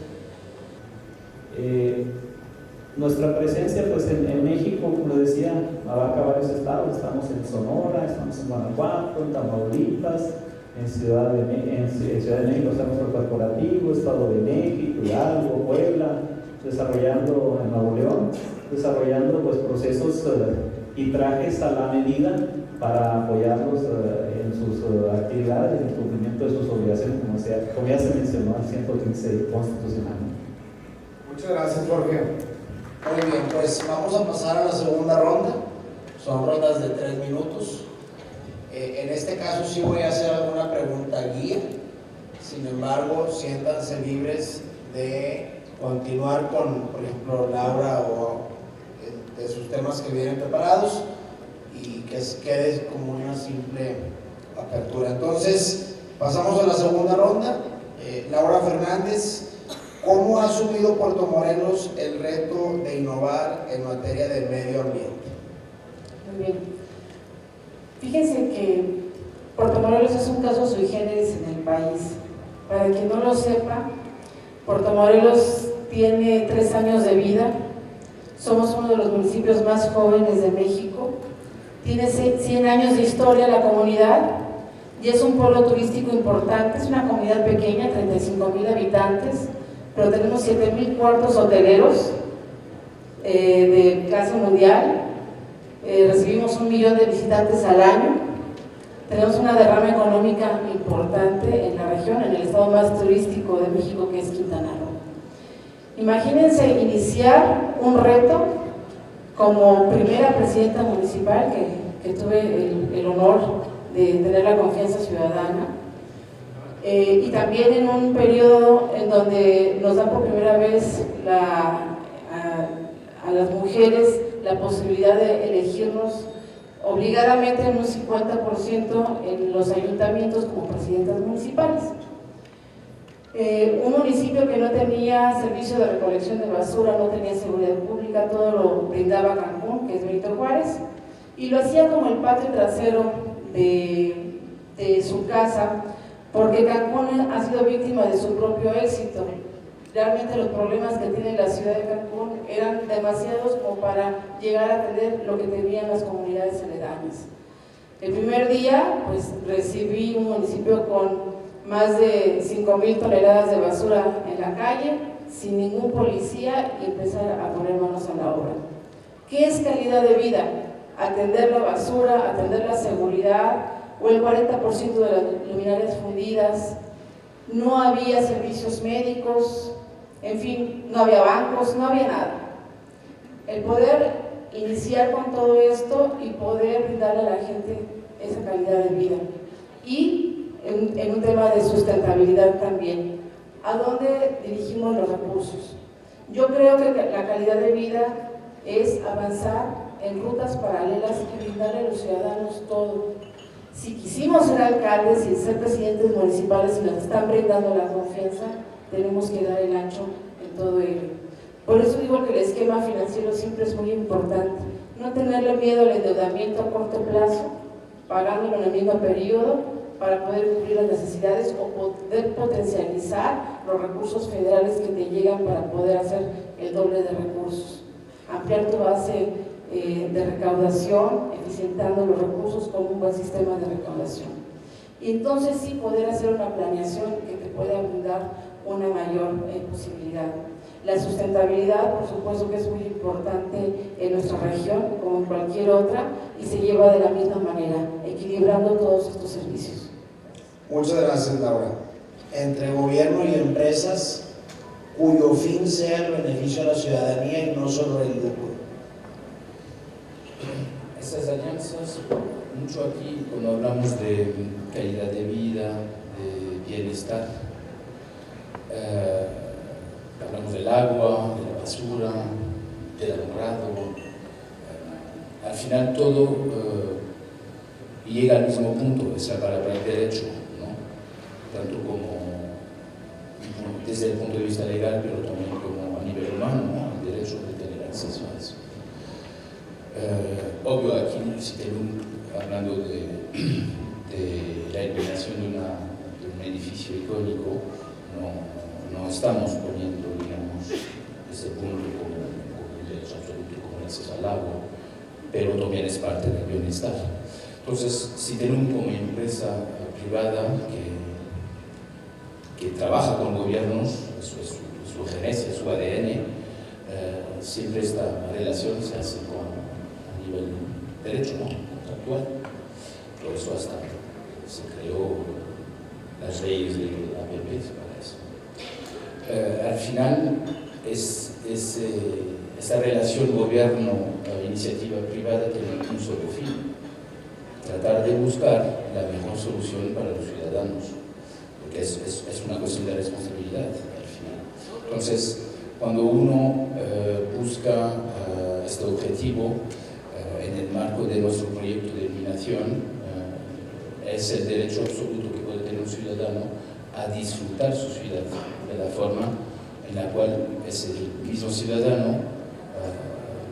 Nuestra presencia pues, en México, como les decía, abarca varios estados. Estamos en Sonora, estamos en Guanajuato, en Tamaulipas, en Ciudad de México estamos en el corporativo, Estado de México, Hidalgo, Puebla, desarrollando en Nuevo León, desarrollando pues, procesos y trajes a la medida para apoyarlos en sus actividades y en el cumplimiento de sus obligaciones, como ya se mencionó al 115 constitucional. Muchas gracias, Jorge. Muy bien, pues vamos a pasar a la segunda ronda. Son rondas de 3 minutos. En este caso sí voy a hacer alguna pregunta guía. Sin embargo, siéntanse libres de continuar con, por ejemplo, Laura o de sus temas que vienen preparados y que quede como una simple apertura. Entonces, pasamos a la segunda ronda. Laura Fernández, ¿cómo ha asumido Puerto Morelos el reto de innovar en materia de medio ambiente? Muy bien. Fíjense que Puerto Morelos es un caso sui generis en el país. Para quien no lo sepa, Puerto Morelos tiene 3 años de vida. Somos uno de los municipios más jóvenes de México. Tiene 100 años de historia la comunidad y es un polo turístico importante. Es una comunidad pequeña, 35,000 habitantes, pero tenemos 7,000 cuartos hoteleros de clase mundial. Recibimos 1 millón de visitantes al año. Tenemos una derrama económica importante en la región, en el estado más turístico de México, que es Quintana Roo. Imagínense iniciar un reto como primera presidenta municipal, que tuve el honor de tener la confianza ciudadana, y también en un periodo en donde nos da por primera vez a las mujeres la posibilidad de elegirnos obligadamente en un 50% en los ayuntamientos como presidentas municipales. Un municipio que no tenía servicio de recolección de basura, no tenía seguridad pública, todo lo brindaba Cancún, que es Benito Juárez, y lo hacía como el patio trasero de su casa, porque Cancún ha sido víctima de su propio éxito. Realmente los problemas que tiene la ciudad de Cancún eran demasiados como para llegar a tener lo que tenían las comunidades aledañas. El primer día, pues recibí un municipio con más de 5,000 toneladas de basura en la calle, sin ningún policía, y empezar a poner manos a la obra. ¿Qué es calidad de vida? Atender la basura, atender la seguridad, o el 40% de las luminarias fundidas. No había servicios médicos, en fin, no había bancos, no había nada. El poder iniciar con todo esto y poder brindarle a la gente esa calidad de vida. Y en un tema de sustentabilidad también, ¿a dónde dirigimos los recursos? Yo creo que la calidad de vida es avanzar en rutas paralelas y brindarle a los ciudadanos todo. Si quisimos ser alcaldes y ser presidentes municipales y nos están brindando la confianza, tenemos que dar el ancho en todo ello. Por eso digo que el esquema financiero siempre es muy importante. No tenerle miedo al endeudamiento a corto plazo, pagándolo en el mismo periodo, para poder cubrir las necesidades o poder potencializar los recursos federales que te llegan para poder hacer el doble de recursos. Ampliar tu base de recaudación, eficientando los recursos con un buen sistema de recaudación. Y entonces sí poder hacer una planeación que te pueda brindar una mayor posibilidad. La sustentabilidad, por supuesto que es muy importante en nuestra región, como en cualquier otra, y se lleva de la misma manera, equilibrando todos estos servicios. Muchas gracias, Laura. Entre gobierno y empresas, cuyo fin sea el beneficio a la ciudadanía y no solo el lucro. Estas alianzas, mucho aquí cuando hablamos de calidad de vida, de bienestar, hablamos del agua, de la basura, del alumbrado, al final todo llega al mismo punto, es la palabra derecho, ¿no? Tanto como desde el punto de vista legal, pero también como a nivel humano, ¿no? El derecho de tener acceso a eso. Obvio, aquí en el CITELUM, hablando de la eliminación de un edificio icónico, no estamos poniendo, digamos, ese punto como el derecho absoluto, como el acceso al agua, pero también es parte del bienestar. Entonces, CITELUM como empresa privada que trabaja con gobiernos, eso es su gerencia, su ADN, siempre esta relación se hace a nivel derecho, ¿no? Contractual. Por eso hasta se creó las leyes de APP para eso. Al final esta relación gobierno-iniciativa privada tiene un solo fin: tratar de buscar la mejor solución para los ciudadanos, porque es una cuestión de responsabilidad al final. Entonces, cuando uno busca este objetivo en el marco de nuestro proyecto de eliminación, es el derecho absoluto que puede tener un ciudadano a disfrutar su ciudad de la forma en la cual ese mismo ciudadano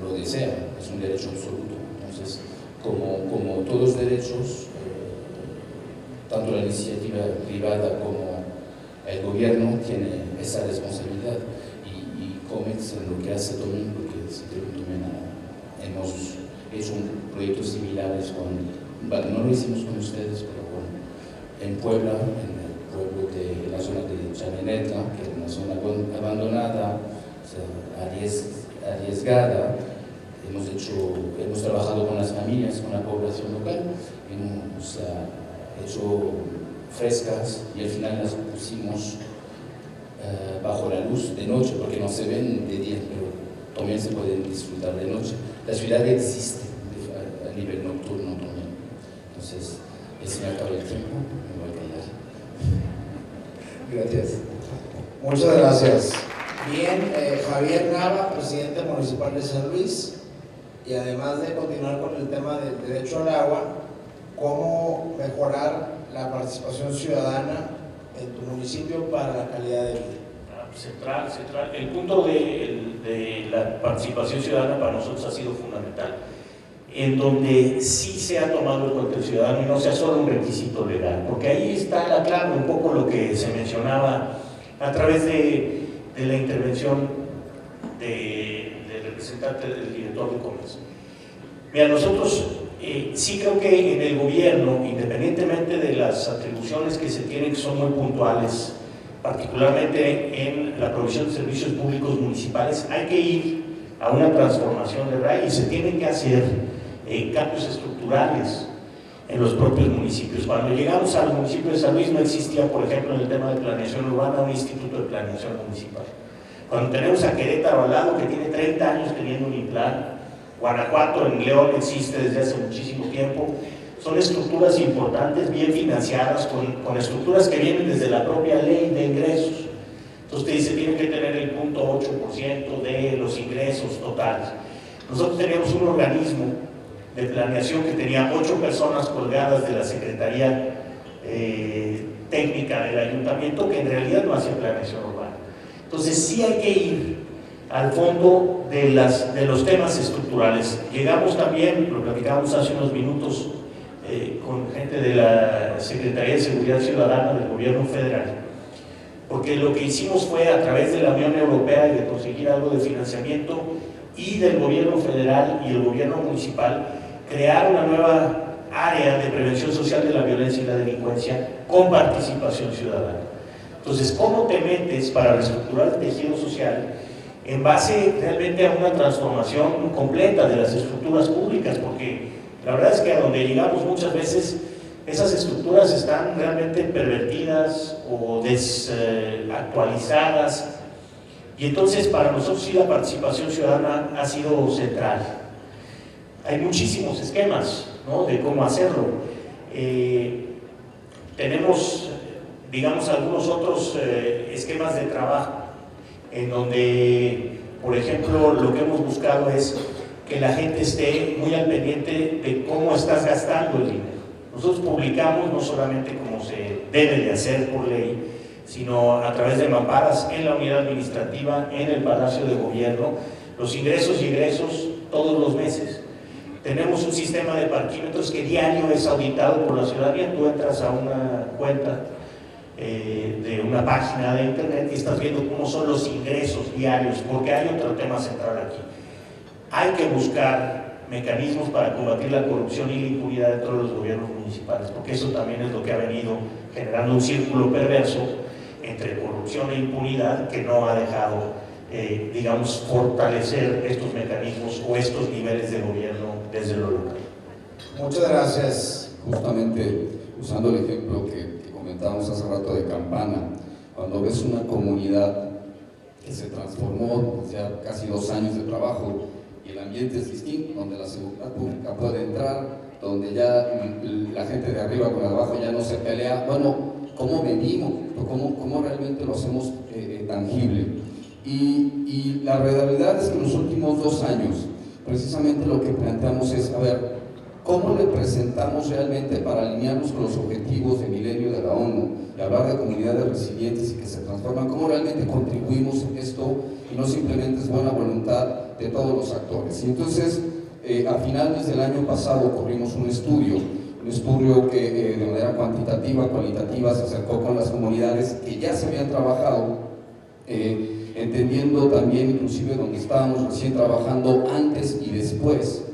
lo desea. Es un derecho absoluto. Entonces, como todos los derechos, tanto la iniciativa privada como el gobierno tiene esa responsabilidad, y COMEX en lo que hace también, porque también hemos hecho proyectos similares no lo hicimos con ustedes, pero en Puebla, en el pueblo de la zona de Chamineta, que es una zona abandonada, o sea, arriesgada. Hemos trabajado con las familias, con la población local, hemos hecho frescas y al final las pusimos bajo la luz de noche, porque no se ven de día, pero también se pueden disfrutar de noche. La ciudad existe a nivel nocturno también. Entonces, se me acaba el tiempo, me voy a callar. Gracias. Muchas gracias. Bien, Javier Nava, presidente municipal de San Luis, y además de continuar con el tema del derecho al agua, ¿cómo mejorar la participación ciudadana en tu municipio para la calidad de vida? Central. El punto de la participación ciudadana para nosotros ha sido fundamental, en donde sí se ha tomado en cuenta el ciudadano y no sea solo un requisito legal, porque ahí está la clave, un poco lo que se mencionaba a través de la intervención del representante del director de comercio. Mira, nosotros sí creo que en el gobierno, independientemente de las atribuciones que se tienen, que son muy puntuales, particularmente en la provisión de servicios públicos municipales, hay que ir a una transformación de raíz y se tienen que hacer cambios estructurales en los propios municipios. Cuando llegamos al municipio de San Luis no existía, por ejemplo, en el tema de planeación urbana, un instituto de planeación municipal. Cuando tenemos a Querétaro al lado, que tiene 30 años teniendo un INPLAN, Guanajuato en León existe desde hace muchísimo tiempo, son estructuras importantes, bien financiadas, con estructuras que vienen desde la propia ley de ingresos. Entonces te dice, tienen que tener el 0.8% de los ingresos totales. Nosotros teníamos un organismo de planeación que tenía 8 personas colgadas de la Secretaría Técnica del Ayuntamiento, que en realidad no hacía planeación urbana. Entonces sí hay que ir al fondo de los temas estructurales. Llegamos también, lo platicábamos hace unos minutos, con gente de la Secretaría de Seguridad Ciudadana del Gobierno Federal, porque lo que hicimos fue, a través de la Unión Europea y de conseguir algo de financiamiento, y del Gobierno Federal y el Gobierno Municipal, crear una nueva área de prevención social de la violencia y la delincuencia con participación ciudadana. Entonces, ¿cómo te metes para reestructurar el tejido social en base realmente a una transformación completa de las estructuras públicas, porque la verdad es que a donde llegamos muchas veces esas estructuras están realmente pervertidas o desactualizadas, y entonces para nosotros sí la participación ciudadana ha sido central. Hay muchísimos esquemas, ¿no?, de cómo hacerlo. Tenemos, digamos, algunos otros esquemas de trabajo en donde, por ejemplo, lo que hemos buscado es que la gente esté muy al pendiente de cómo estás gastando el dinero. Nosotros publicamos no solamente como se debe de hacer por ley, sino a través de maparas en la unidad administrativa, en el Palacio de Gobierno, los ingresos y egresos todos los meses. Tenemos un sistema de parquímetros que diario es auditado por la ciudadanía. Tú entras a una cuenta de una página de internet y estás viendo cómo son los ingresos diarios, porque hay otro tema central aquí. Hay que buscar mecanismos para combatir la corrupción y la impunidad dentro de los gobiernos municipales, porque eso también es lo que ha venido generando un círculo perverso entre corrupción e impunidad que no ha dejado, digamos, fortalecer estos mecanismos o estos niveles de gobierno desde lo local. Muchas gracias. Justamente usando el ejemplo que comentábamos hace rato de Campana, cuando ves una comunidad que se transformó ya casi 2 años de trabajo y el ambiente es distinto, donde la seguridad pública puede entrar, donde ya la gente de arriba con la de abajo ya no se pelea, bueno, ¿cómo medimos? ¿Cómo realmente lo hacemos tangible? Y la realidad es que en los últimos 2 años, precisamente lo que planteamos es, a ver, ¿cómo le presentamos realmente para alinearnos con los objetivos de milenio de la ONU y hablar de comunidades resilientes y que se transforman? ¿Cómo realmente contribuimos en esto y no simplemente es buena voluntad de todos los actores? Y entonces, a finales del año pasado corrimos un estudio que de manera cualitativa se acercó con las comunidades que ya se habían trabajado, entendiendo también inclusive donde estábamos recién trabajando antes y después,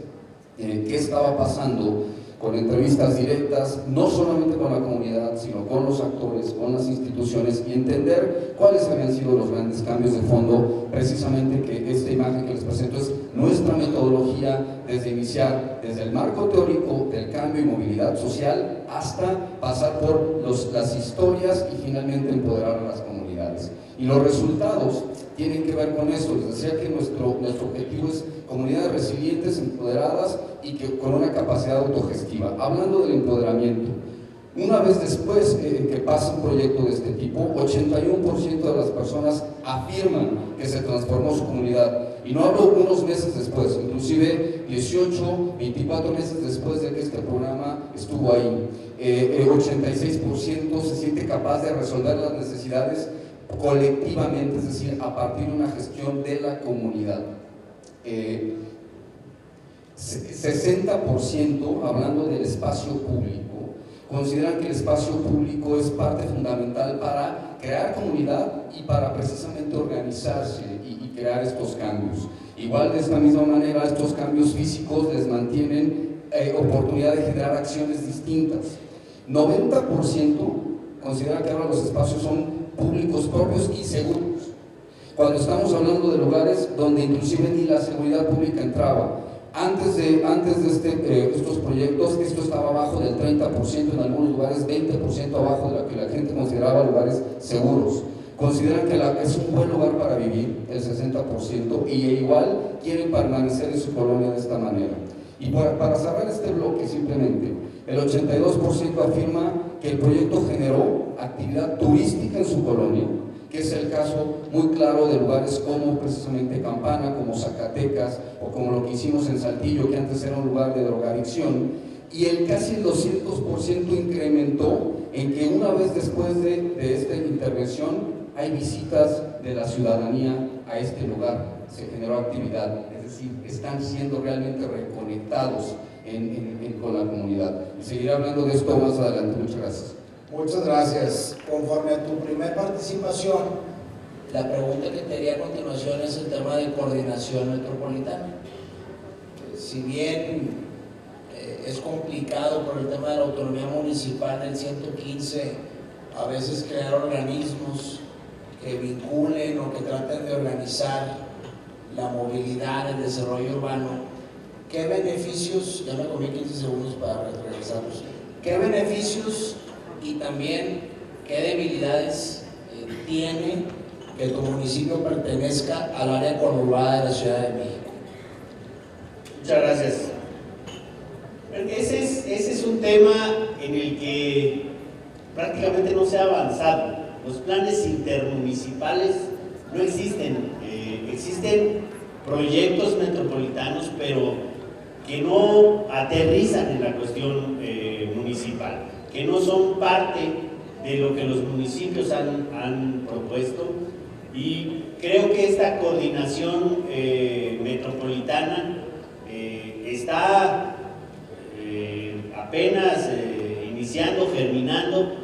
qué estaba pasando, con entrevistas directas, no solamente con la comunidad, sino con los actores, con las instituciones, y entender cuáles habían sido los grandes cambios de fondo. Precisamente que esta imagen que les presento es nuestra metodología desde iniciar, desde el marco teórico del cambio y movilidad social hasta pasar por las historias y finalmente empoderar a las comunidades. Y los resultados tienen que ver con esto. Les decía que nuestro objetivo es comunidades resilientes, empoderadas y que con una capacidad autogestiva. Hablando del empoderamiento, una vez después que pasa un proyecto de este tipo, 81% de las personas afirman que se transformó su comunidad. Y no hablo unos meses después, inclusive 18, 24 meses después de que este programa estuvo ahí. 86% se siente capaz de resolver las necesidades colectivamente, es decir, a partir de una gestión de la comunidad. 60%, hablando del espacio público, consideran que el espacio público es parte fundamental para crear comunidad y para precisamente organizarse y crear estos cambios. Igual, de esta misma manera, estos cambios físicos les mantienen oportunidad de generar acciones distintas. 90% consideran que ahora los espacios son públicos propios y seguros. Cuando estamos hablando de lugares donde inclusive ni la seguridad pública entraba. Antes de estos proyectos, esto estaba abajo del 30%, en algunos lugares 20% abajo de lo que la gente consideraba lugares seguros. Consideran que es un buen lugar para vivir, el 60%, y igual quieren permanecer en su colonia de esta manera. Y para cerrar este bloque, simplemente, el 82% afirma que el proyecto generó actividad turística en su colonia, que es el caso muy claro de lugares como precisamente Campana, como Zacatecas, o como lo que hicimos en Saltillo, que antes era un lugar de drogadicción, y casi el 200% incrementó en que una vez después de esta intervención hay visitas de la ciudadanía a este lugar, se generó actividad, es decir, están siendo realmente reconectados con la comunidad. Y seguiré hablando de esto más adelante. Muchas gracias. Muchas gracias. Conforme a tu primer participación, la pregunta que te haría a continuación es el tema de coordinación metropolitana. Si bien es complicado por el tema de la autonomía municipal, el 115, a veces crear organismos que vinculen o que traten de organizar la movilidad, el desarrollo urbano, ¿qué beneficios, ya me comí 15 segundos para regresarlos, qué beneficios y también qué debilidades tiene que tu municipio pertenezca al área conurbada de la Ciudad de México? Muchas gracias. Ese es un tema en el que prácticamente no se ha avanzado. Los planes intermunicipales no existen. Existen proyectos metropolitanos, pero que no aterrizan en la cuestión municipal, que no son parte de lo que los municipios han propuesto, y creo que esta coordinación metropolitana está apenas iniciando, germinando.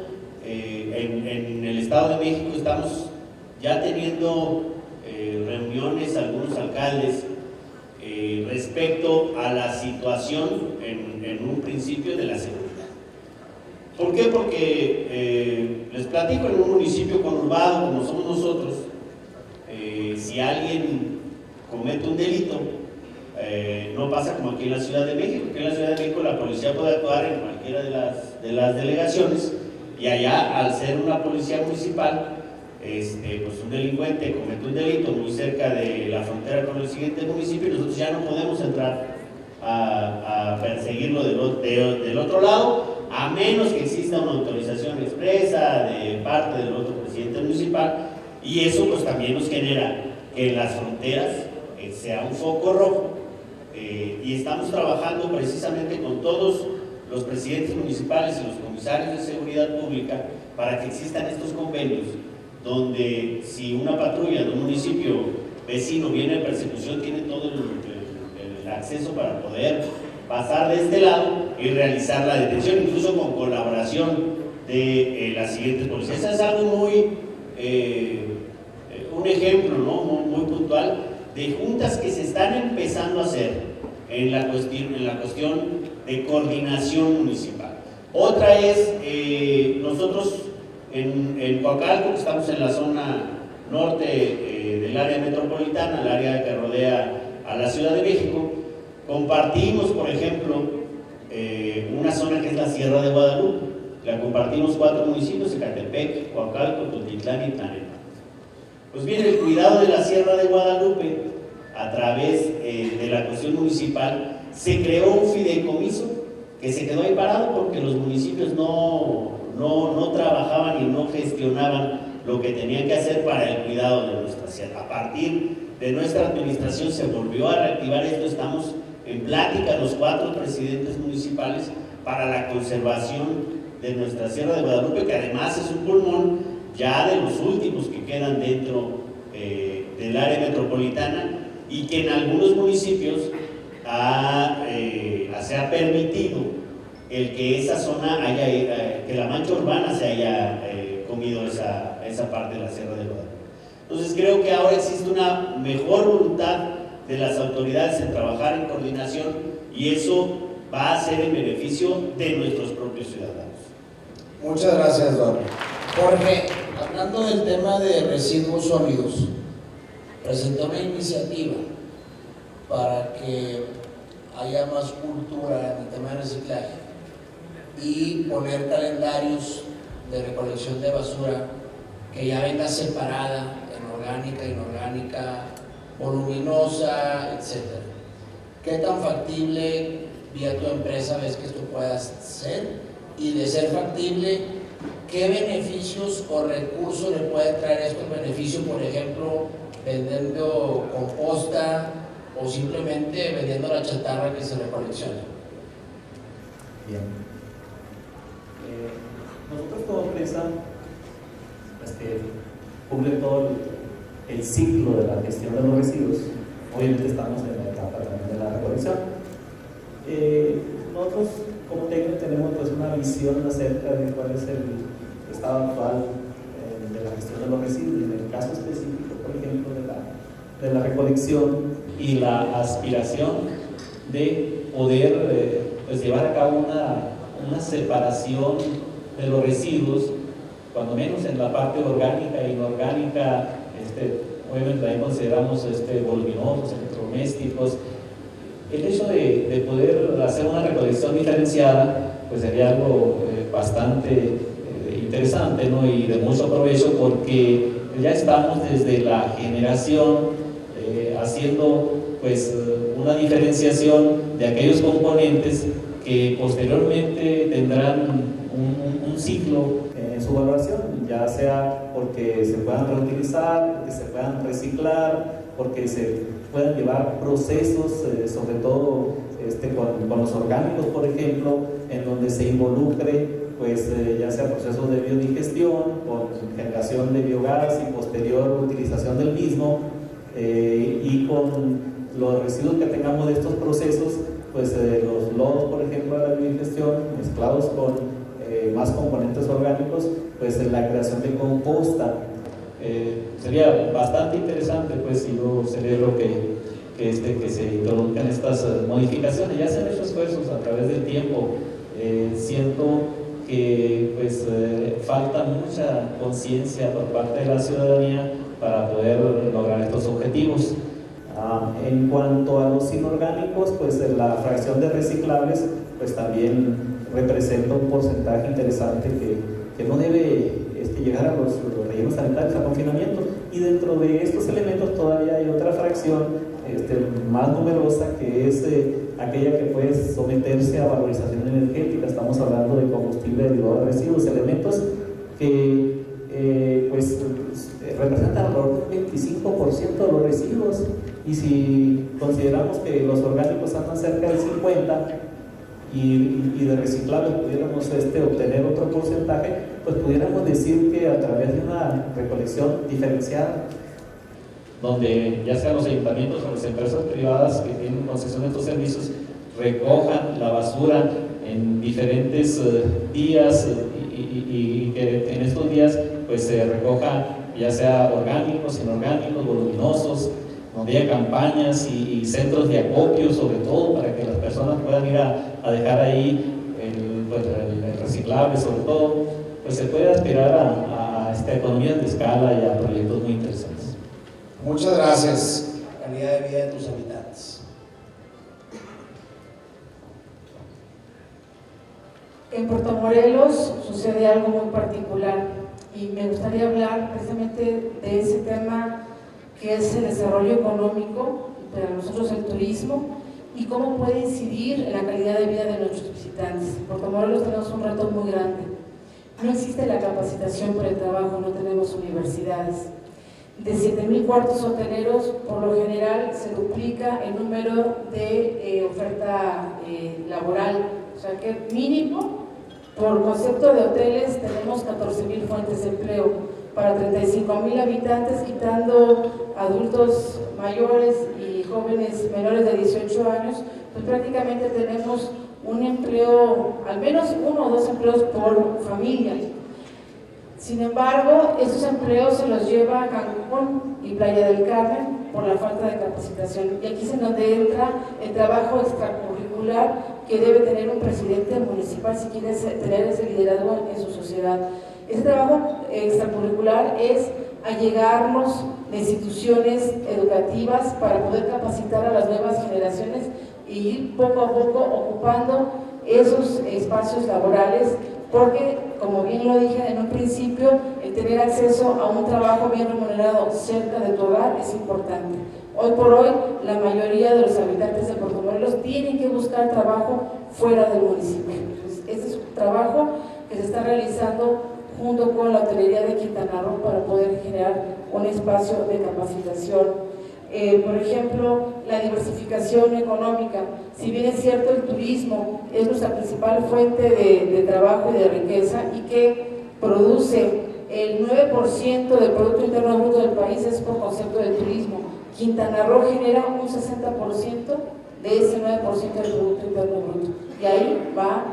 En el Estado de México estamos ya teniendo reuniones, algunos alcaldes, respecto a la situación en un principio de la seguridad. ¿Por qué? Porque les platico, en un municipio conurbado como somos nosotros, si alguien comete un delito, no pasa como aquí en la Ciudad de México. Aquí en la Ciudad de México la policía puede actuar en cualquiera de las delegaciones, y allá, al ser una policía municipal, pues un delincuente comete un delito muy cerca de la frontera con el siguiente municipio, y nosotros ya no podemos entrar a perseguirlo del otro lado, a menos que exista una autorización expresa de parte del otro presidente municipal. Y eso pues también nos genera que en las fronteras sea un foco rojo, y estamos trabajando precisamente con todos los presidentes municipales y los comisarios de seguridad pública para que existan estos convenios, donde si una patrulla de un municipio vecino viene en persecución, tiene todo el acceso para poder pasar de este lado y realizar la detención, incluso con colaboración de las siguientes policías. Eso es algo muy, un ejemplo, ¿no? muy puntual de juntas que se están empezando a hacer en la cuestión de coordinación municipal. Otra es, nosotros en Coacalco, que estamos en la zona norte del área metropolitana, el área que rodea a la Ciudad de México, compartimos, por ejemplo, una zona que es la Sierra de Guadalupe. La compartimos 4 municipios: Ecatepec, Coacalco, Tultitlán y Tlalnepantla. Pues bien, el cuidado de la Sierra de Guadalupe, a través de la cuestión municipal, se creó un fideicomiso que se quedó ahí parado porque los municipios no trabajaban y no gestionaban lo que tenían que hacer para el cuidado de nuestra sierra. A partir de nuestra administración se volvió a reactivar esto. Estamos en plática los 4 presidentes municipales para la conservación de nuestra Sierra de Guadalupe, que además es un pulmón ya de los últimos que quedan dentro del área metropolitana, y que en algunos municipios se ha permitido el que esa zona que la mancha urbana se haya comido esa parte de la Sierra de Guadalupe. Entonces creo que ahora existe una mejor voluntad de las autoridades en trabajar en coordinación, y eso va a ser en beneficio de nuestros propios ciudadanos. Muchas gracias, don Jorge. Hablando del tema de residuos sólidos, presenté una iniciativa para que haya más cultura en el tema de reciclaje y poner calendarios de recolección de basura que ya venga separada en orgánica, inorgánica, voluminosa, etc. ¿Qué tan factible vía tu empresa ves que esto pueda ser? Y de ser factible, ¿qué beneficios o recursos le puede traer esto en beneficio, por ejemplo, vendiendo composta o simplemente vendiendo la chatarra que se recolecciona? Bien. Nosotros como empresa cumple todo el ciclo de la gestión de los residuos. Obviamente estamos en la etapa también de la recolección. Nosotros como técnicos tenemos pues una visión acerca de cuál es el estado actual de la gestión de los residuos, y en el caso específico, por ejemplo, de la recolección y la aspiración de poder pues llevar a cabo una separación de los residuos, cuando menos en la parte orgánica e inorgánica, obviamente también consideramos voluminosos, electrodomésticos. El hecho de poder hacer una recolección diferenciada pues sería algo bastante interesante, ¿no? Y de mucho provecho, porque ya estamos desde la generación haciendo pues una diferenciación de aquellos componentes que posteriormente tendrán un ciclo en su valoración, ya sea porque se puedan reutilizar, porque se puedan reciclar, porque se puedan llevar procesos, sobre todo con los orgánicos, por ejemplo, en donde se involucre pues ya sea procesos de biodigestión, con generación de biogás y posterior utilización del mismo, y con los residuos que tengamos de estos procesos, pues los lodos, por ejemplo, de la biodigestión, mezclados con más componentes orgánicos, pues la creación de composta. Sería bastante interesante, pues, y yo celebro que se introduzcan estas modificaciones. Ya se han hecho esfuerzos a través del tiempo. Siento que pues falta mucha conciencia por parte de la ciudadanía para poder lograr estos objetivos. En cuanto a los inorgánicos, pues la fracción de reciclables pues también representa un porcentaje interesante que no debe llegar a los rellenos sanitarios, a confinamiento, y dentro de estos elementos todavía hay otra fracción más numerosa, que es aquella que puede someterse a valorización energética. Estamos hablando de combustible derivado de residuos, elementos que pues representan alrededor del 25% de los residuos, y si consideramos que los orgánicos andan cerca del 50% y de reciclables pudiéramos obtener otro porcentaje, pues pudiéramos decir que a través de una recolección diferenciada, donde ya sean los ayuntamientos o las empresas privadas que tienen concesión de estos servicios recojan la basura en diferentes días, y que en estos días pues se recoja ya sea orgánicos, inorgánicos, voluminosos, donde haya campañas y centros de acopio, sobre todo para que las personas puedan ir a dejar ahí el reciclable, sobre todo, pues se puede aspirar a economías de escala y a proyectos muy interesantes. Muchas gracias. Calidad de vida de tus habitantes. En Puerto Morelos sucede algo muy particular y me gustaría hablar precisamente de ese tema que es el desarrollo económico, para nosotros el turismo, y cómo puede incidir en la calidad de vida de nuestros visitantes. En Puerto Morelos tenemos un reto muy grande. No existe la capacitación por el trabajo, no tenemos universidades. De 7,000 cuartos hoteleros, por lo general se duplica el número de oferta laboral. O sea que mínimo, por concepto de hoteles, tenemos 14,000 fuentes de empleo para 35,000 habitantes, quitando adultos mayores y jóvenes menores de 18 años, pues prácticamente tenemos un empleo, al menos 1 o 2 empleos por familia. Sin embargo, estos empleos se los lleva a Cancún y Playa del Carmen por la falta de capacitación. Y aquí es en donde entra el trabajo extracurricular que debe tener un presidente municipal si quiere tener ese liderazgo en su sociedad. Ese trabajo extracurricular es allegarnos de instituciones educativas para poder capacitar a las nuevas generaciones y ir poco a poco ocupando esos espacios laborales, porque, como bien lo dije en un principio, el tener acceso a un trabajo bien remunerado cerca de tu hogar es importante. Hoy por hoy, la mayoría de los habitantes de Puerto Morelos tienen que buscar trabajo fuera del municipio. Entonces, este es un trabajo que se está realizando junto con la hotelería de Quintana Roo para poder generar un espacio de capacitación. Por ejemplo, la diversificación económica. Si bien es cierto, el turismo es nuestra principal fuente de trabajo y de riqueza, y que produce el 9% del Producto Interno Bruto del país, es por concepto del turismo. Quintana Roo genera un 60% de ese 9% del Producto Interno Bruto, y ahí va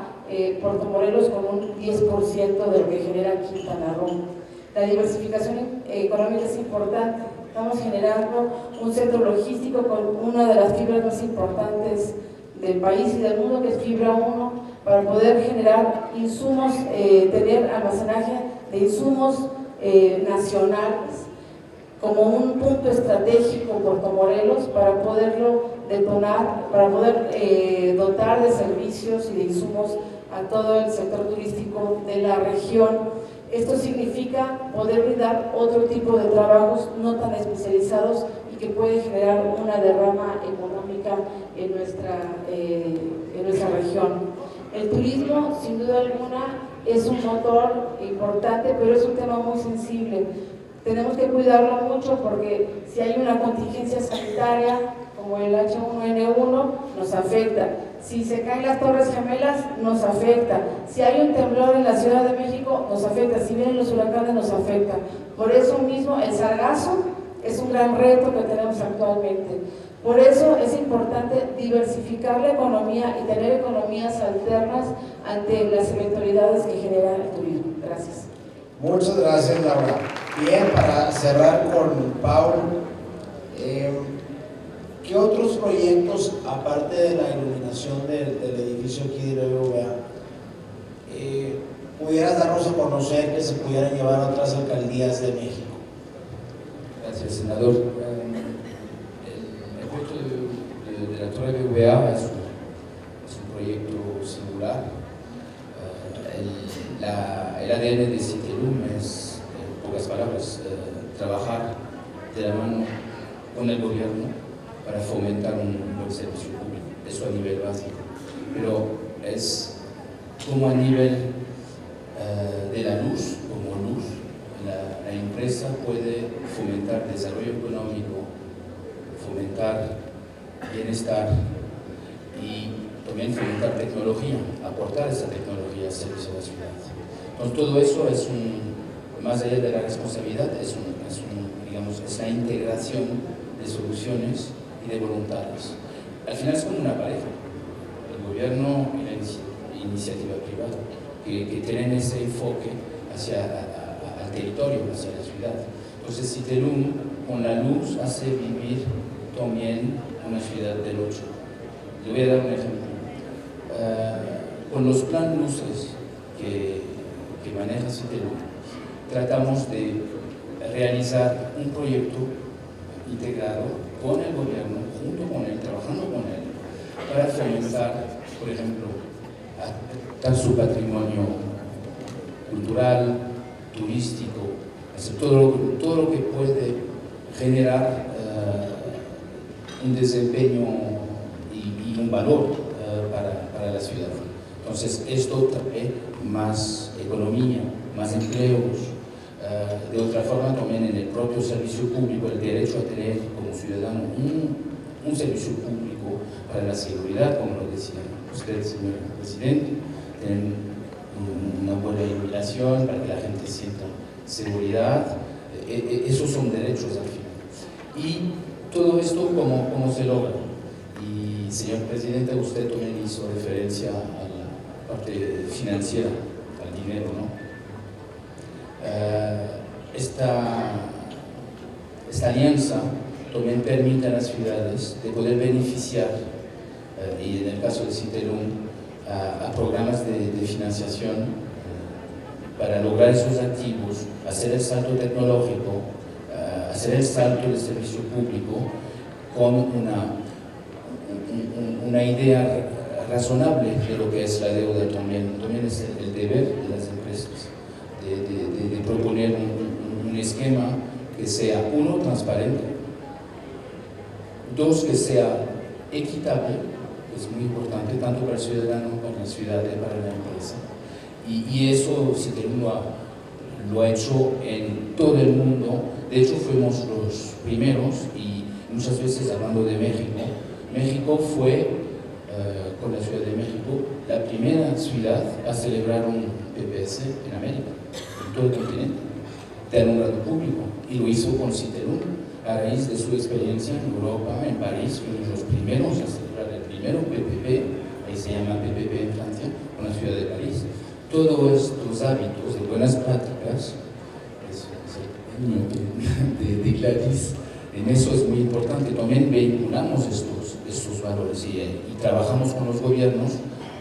Puerto Morelos con un 10% de lo que genera Quintana Roo. La diversificación económica es importante. Estamos generando un centro logístico con una de las fibras más importantes del país y del mundo, que es Fibra 1, para poder generar insumos, tener almacenaje de insumos nacionales, como un punto estratégico Puerto Morelos para poderlo detonar, para poder dotar de servicios y de insumos a todo el sector turístico de la región. Esto significa poder brindar otro tipo de trabajos no tan especializados y que puede generar una derrama económica en nuestra región. El turismo, sin duda alguna, es un motor importante, pero es un tema muy sensible. Tenemos que cuidarlo mucho porque si hay una contingencia sanitaria como el H1N1 nos afecta, si se caen las Torres Gemelas nos afecta, si hay un temblor en la Ciudad de México nos afecta, si vienen los huracanes nos afecta. Por eso mismo el sargazo es un gran reto que tenemos actualmente. Por eso es importante diversificar la economía y tener economías alternas ante las eventualidades que genera el turismo. Gracias. Muchas gracias, Laura. Bien, para cerrar con Paul, ¿qué otros proyectos, aparte de la iluminación del edificio aquí de la BBVA, pudieras darnos a conocer que se pudieran llevar a otras alcaldías de México? Gracias, senador. El proyecto de la Torre BBVA es un proyecto singular. El ADN de Citelum es, en pocas palabras, trabajar de la mano con el gobierno para fomentar un buen servicio público. Eso a nivel básico. Pero es como a nivel de la luz, como luz, la empresa puede fomentar desarrollo económico, fomentar bienestar y también fomentar tecnología, aportar esa tecnología al servicio de la ciudad. Entonces todo eso es más allá de la responsabilidad, es la integración de soluciones y de voluntades. Al final es como una pareja, el gobierno y la iniciativa privada, que tienen ese enfoque al territorio, hacia la ciudad. Entonces Citelum con la luz hace vivir también una ciudad del 8. Le voy a dar un ejemplo. Con los plan luces que maneja Citelum, tratamos de realizar un proyecto integrado con el gobierno, junto con él, trabajando con él, para fomentar, por ejemplo, su patrimonio cultural, turístico, todo lo que puede generar un desempeño y un valor para la ciudad. Entonces, esto trae más economía, más empleos. De otra forma, también en el propio servicio público, el derecho a tener como ciudadano un servicio público para la seguridad, como lo decía usted, señor presidente, tener una buena iluminación para que la gente sienta seguridad. Esos son derechos al final. Y todo esto, ¿cómo se logra? Y, señor presidente, usted también hizo referencia a la parte financiera, al dinero, ¿no? Esta alianza también permite a las ciudades de poder beneficiar, y en el caso de Citelum, a programas de financiación para lograr esos activos, hacer el salto tecnológico, hacer el salto del servicio público con una idea razonable de lo que es la deuda también. También es el deber de las empresas de proponer un esquema que sea, uno, transparente, dos, que sea equitable, es muy importante tanto para el ciudadano, para la ciudad y para la empresa. Y eso Citelum lo ha hecho en todo el mundo. De hecho, fuimos los primeros, y muchas veces hablando de México fue, con la Ciudad de México, la primera ciudad a celebrar un PPS en América, en todo el continente, de alumbrado público, y lo hizo con Citelum, a raíz de su experiencia en Europa, en París. Fuimos los primeros a celebrar el primero PPP, ahí se llama PPP en Francia, con la ciudad de París. Todos estos hábitos de buenas prácticas, de Gladys, en eso es muy importante. También vinculamos estos valores y trabajamos con los gobiernos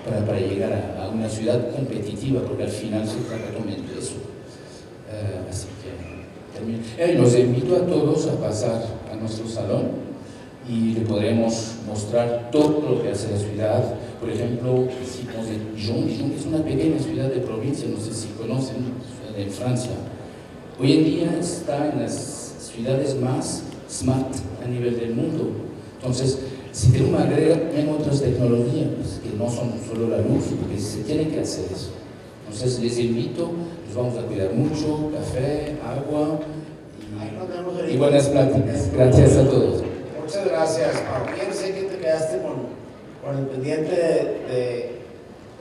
para llegar a una ciudad competitiva, porque al final se trata también de eso. Así que Los invito a todos a pasar a nuestro salón y le podremos mostrar todo lo que hace la ciudad. Por ejemplo, hicimos en Dijon. Dijon es una pequeña ciudad de provincia, no sé si conocen, ciudad de Francia. Hoy en día está en las ciudades más smart a nivel del mundo. Entonces, si tenemos que agregar otras tecnologías que no son solo la luz, porque se tiene que hacer eso. Entonces, les invito, los vamos a cuidar mucho, café, agua y buenas pláticas. Gracias a todos. Muchas gracias, Pau. Bien, sé que te quedaste con el pendiente de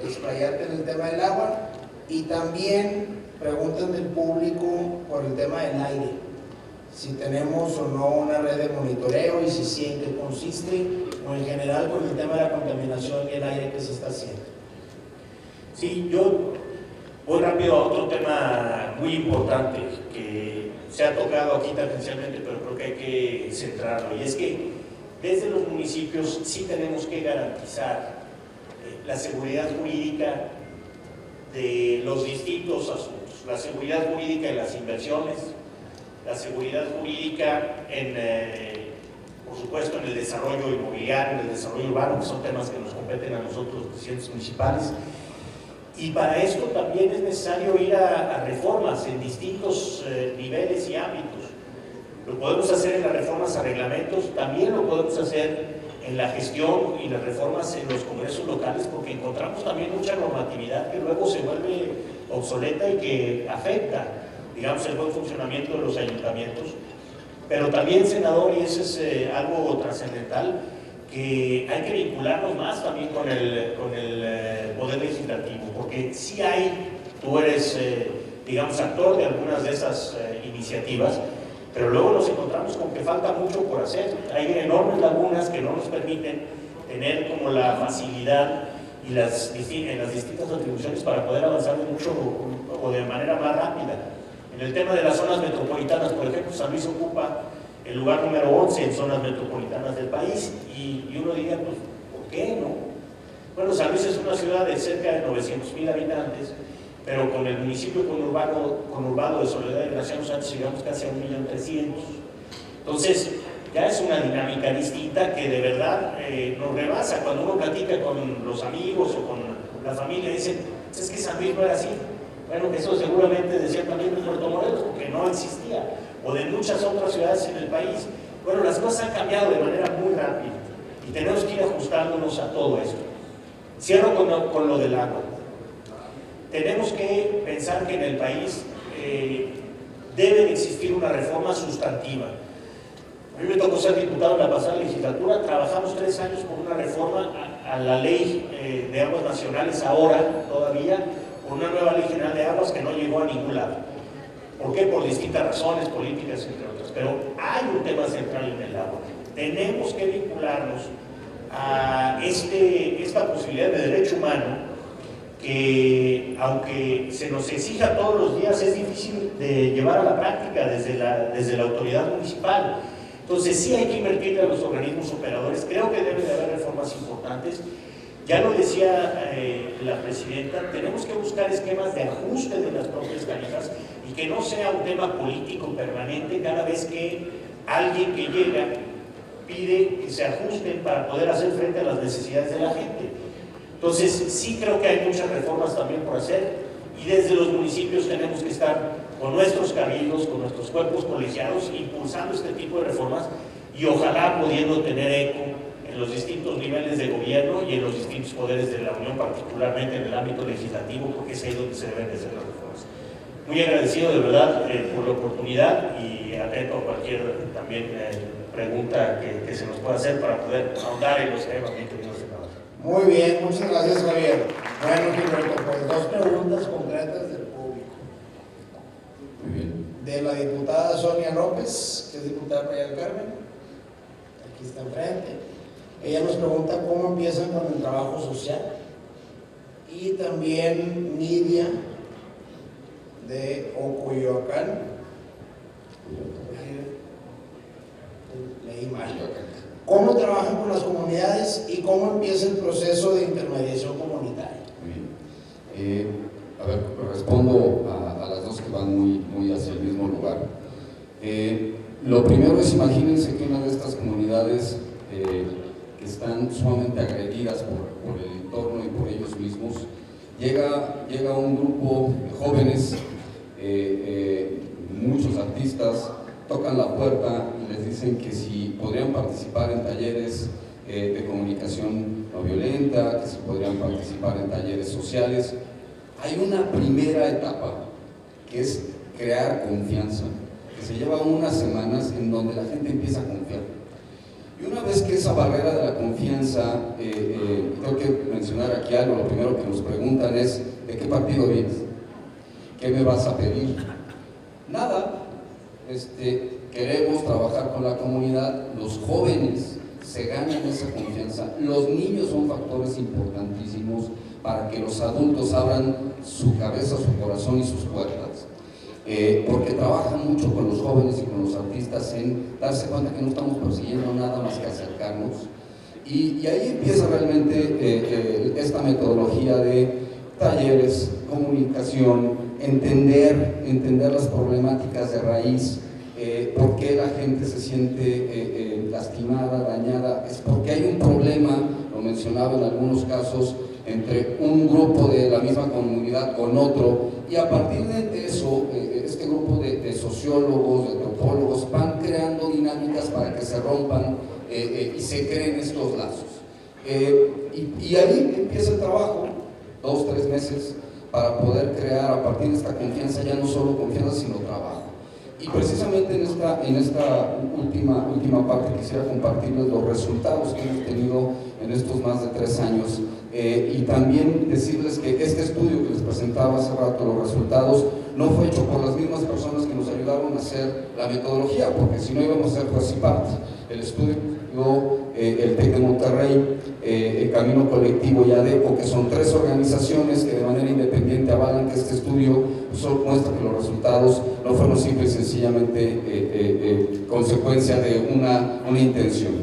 explayarte en el tema del agua, y también preguntan del público por el tema del aire, si tenemos o no una red de monitoreo y si sí, en qué consiste, o en general con el tema de la contaminación y el aire que se está haciendo. Sí, yo voy rápido a otro tema muy importante que se ha tocado aquí tangencialmente, pero creo que hay que centrarlo, y es que desde los municipios sí tenemos que garantizar la seguridad jurídica de los distintos asuntos, la seguridad jurídica en las inversiones, la seguridad jurídica por supuesto en el desarrollo inmobiliario, en el desarrollo urbano, que son temas que nos competen a nosotros, los presidentes municipales. Y para esto también es necesario ir a reformas en distintos niveles y ámbitos. Lo podemos hacer en las reformas a reglamentos, también lo podemos hacer en la gestión y las reformas en los congresos locales, porque encontramos también mucha normatividad que luego se vuelve obsoleta y que afecta, digamos, el buen funcionamiento de los ayuntamientos. Pero también, senador, y eso es algo trascendental, que hay que vincularnos más también con el Poder Legislativo, porque sí tú eres, digamos, actor de algunas de esas iniciativas, pero luego nos encontramos con que falta mucho por hacer. Hay enormes lagunas que no nos permiten tener como la facilidad y en las distintas atribuciones para poder avanzar mucho o de manera más rápida. En el tema de las zonas metropolitanas, por ejemplo, San Luis ocupa el lugar número 11 en zonas metropolitanas del país, y uno diría, pues, ¿por qué no? Bueno, San Luis es una ciudad de cerca de 900,000 habitantes, pero con el municipio conurbado de Soledad y Graciano Sánchez llegamos casi a 1.300.000. Entonces, ya es una dinámica distinta que de verdad nos rebasa. Cuando uno platica con los amigos o con la familia, dicen, es que San Luis no era así. Bueno, eso seguramente decía también de Puerto Morelos, porque no existía, o de muchas otras ciudades en el país. Bueno, las cosas han cambiado de manera muy rápida y tenemos que ir ajustándonos a todo esto. Cierro con lo del agua. Tenemos que pensar que en el país debe de existir una reforma sustantiva. A mí me tocó ser diputado en la pasada legislatura, trabajamos 3 años por una reforma a la ley de aguas nacionales, ahora todavía, por una nueva ley general de aguas que no llegó a ningún lado. ¿Por qué? Por distintas razones políticas, entre otras. Pero hay un tema central en el agua. Tenemos que vincularnos a esta posibilidad de derecho humano que, aunque se nos exija todos los días, es difícil de llevar a la práctica desde la autoridad municipal. Entonces sí hay que invertir en los organismos operadores. Creo que debe de haber reformas importantes. Ya lo decía la presidenta, tenemos que buscar esquemas de ajuste de las propias tarifas y que no sea un tema político permanente cada vez que alguien que llega pide que se ajusten para poder hacer frente a las necesidades de la gente. Entonces, sí creo que hay muchas reformas también por hacer, y desde los municipios tenemos que estar con nuestros cabildos, con nuestros cuerpos colegiados, impulsando este tipo de reformas y ojalá pudiendo tener eco en los distintos niveles de gobierno y en los distintos poderes de la Unión, particularmente en el ámbito legislativo, porque es ahí donde se deben de hacer las reformas. Muy agradecido de verdad por la oportunidad y atento a cualquier también pregunta que se nos pueda hacer para poder ahondar en los temas que queridos senadores. Muy bien, muchas gracias, Javier. Bueno, Gilberto, pues 2 preguntas concretas del público. Muy bien. De la diputada Sonia López, que es diputada de Playa del Carmen, aquí está enfrente. Ella nos pregunta cómo empiezan con el trabajo social. Y también Nidia, de Ocoyoacán. Leí mal. ¿Cómo trabajan con las comunidades y cómo empieza el proceso de intermediación comunitaria? Muy bien. A ver, respondo a las dos que van muy hacia el mismo lugar. Lo primero es, imagínense que una de estas comunidades que están sumamente agredidas por el entorno y por ellos mismos, llega un grupo de jóvenes, muchos artistas, tocan la puerta y les dicen que si podrían participar en talleres de comunicación no violenta, que si podrían participar en talleres sociales. Hay una primera etapa que es crear confianza, que se lleva unas semanas en donde la gente empieza a confiar. Y una vez que esa barrera de la confianza, tengo que mencionar aquí algo, lo primero que nos preguntan es: ¿de qué partido vienes? ¿Qué me vas a pedir? Nada. Queremos trabajar con la comunidad, los jóvenes se ganan esa confianza, los niños son factores importantísimos para que los adultos abran su cabeza, su corazón y sus puertas, porque trabajan mucho con los jóvenes y con los artistas en darse cuenta que no estamos persiguiendo nada más que acercarnos, y ahí empieza realmente esta metodología de talleres, comunicación, entender las problemáticas de raíz, por qué la gente se siente lastimada, dañada. Es porque hay un problema, lo mencionaba en algunos casos, entre un grupo de la misma comunidad con otro, y a partir de eso, este grupo de sociólogos, de antropólogos, van creando dinámicas para que se rompan y se creen estos lazos. Y ahí empieza el trabajo, 2-3 meses, para poder crear a partir de esta confianza, ya no solo confianza, sino trabajo. Y precisamente en esta última parte quisiera compartirles los resultados que hemos tenido en estos más de 3 años, y también decirles que este estudio que les presentaba hace rato, los resultados, no fue hecho por las mismas personas que nos ayudaron a hacer la metodología, porque si no íbamos a hacer COSIPAT. El estudio el TEC de Monterrey, el Camino Colectivo y ADECO, que son 3 organizaciones que de manera independiente avalan que este estudio muestra que los resultados no fueron simple y sencillamente consecuencia de una intención.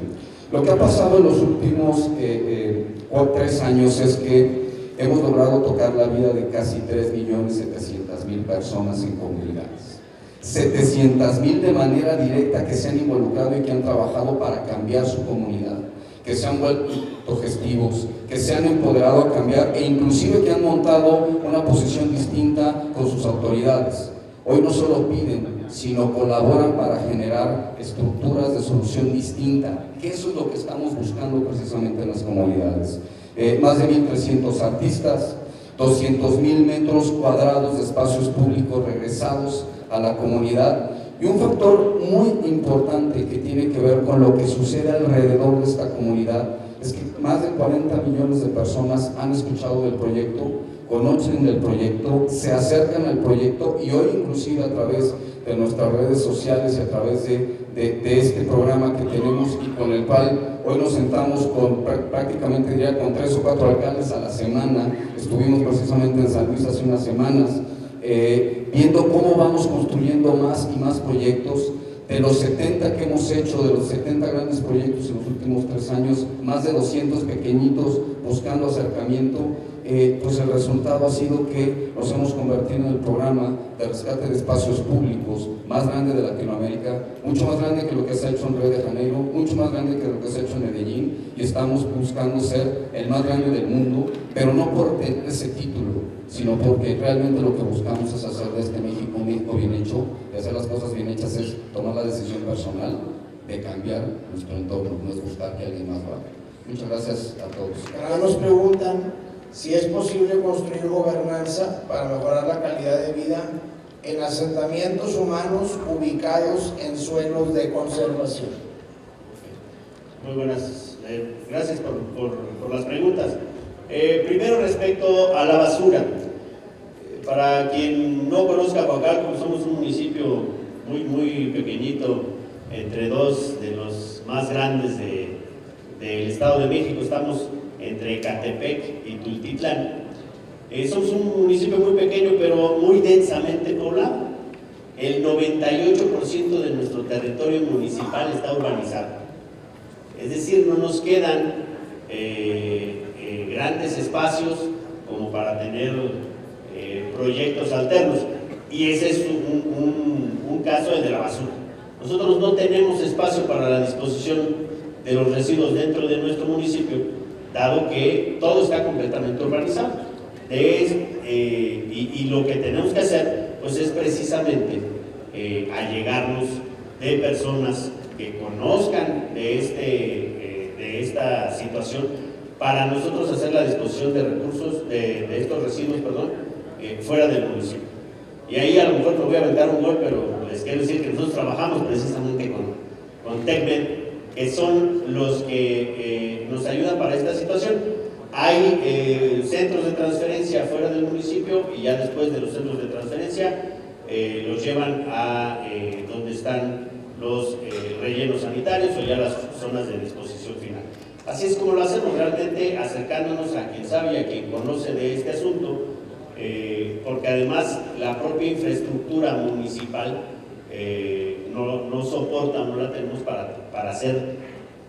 Lo que ha pasado en los últimos 3 años es que hemos logrado tocar la vida de casi 3.700.000 personas en comunidades. 700.000 de manera directa que se han involucrado y que han trabajado para cambiar su comunidad, que se han vuelto gestivos, que se han empoderado a cambiar e inclusive que han montado una posición distinta con sus autoridades. Hoy no solo piden, sino colaboran para generar estructuras de solución distinta, que eso es lo que estamos buscando precisamente en las comunidades. Más de 1.300 artistas, 200.000 metros cuadrados de espacios públicos regresados a la comunidad, y un factor muy importante que tiene que ver con lo que sucede alrededor de esta comunidad es que más de 40 millones de personas han escuchado del proyecto, conocen del proyecto, se acercan al proyecto, y hoy inclusive a través de nuestras redes sociales y a través de este programa que tenemos y con el cual hoy nos sentamos con prácticamente diría con 3 o 4 alcaldes a la semana. Estuvimos precisamente en San Luis hace unas semanas, viendo cómo vamos construyendo más y más proyectos. De los 70 que hemos hecho, de los 70 grandes proyectos en los últimos 3 años, más de 200 pequeñitos buscando acercamiento, pues el resultado ha sido que nos hemos convertido en el programa de rescate de espacios públicos más grande de Latinoamérica, mucho más grande que lo que se ha hecho en Río de Janeiro, mucho más grande que lo que se ha hecho en Medellín, y estamos buscando ser el más grande del mundo, pero no por tener ese título, sino porque realmente lo que buscamos es hacer de este México un México bien hecho. De hacer las cosas bien hechas es tomar la decisión personal de cambiar nuestro entorno, no es buscar que alguien más lo haga. Muchas gracias a todos. Ahora nos preguntan si es posible construir gobernanza para mejorar la calidad de vida en asentamientos humanos ubicados en suelos de conservación. Muy buenas, gracias por las preguntas. Primero, respecto a la basura. Para quien no conozca Coacalco, somos un municipio muy pequeñito, entre 2 de los más grandes del Estado de México. Estamos entre Ecatepec y Tultitlán. Somos un municipio muy pequeño, pero muy densamente poblado. El 98% de nuestro territorio municipal está urbanizado. Es decir, no nos quedan grandes espacios como para tener proyectos alternos, y ese es un caso de la basura. Nosotros no tenemos espacio para la disposición de los residuos dentro de nuestro municipio, dado que todo está completamente urbanizado. Y lo que tenemos que hacer pues es precisamente allegarnos de personas que conozcan de esta situación para nosotros hacer la disposición de recursos, de estos residuos, fuera del municipio. Y ahí a lo mejor me voy a aventar un gol, pero les quiero decir que nosotros trabajamos precisamente con TecMed, que son los que nos ayudan para esta situación. Hay centros de transferencia fuera del municipio y ya después de los centros de transferencia los llevan a donde están los rellenos sanitarios o ya las zonas de disposición final. Así es como lo hacemos, realmente acercándonos a quien sabe y a quien conoce de este asunto, porque además la propia infraestructura municipal no soporta, no la tenemos para hacer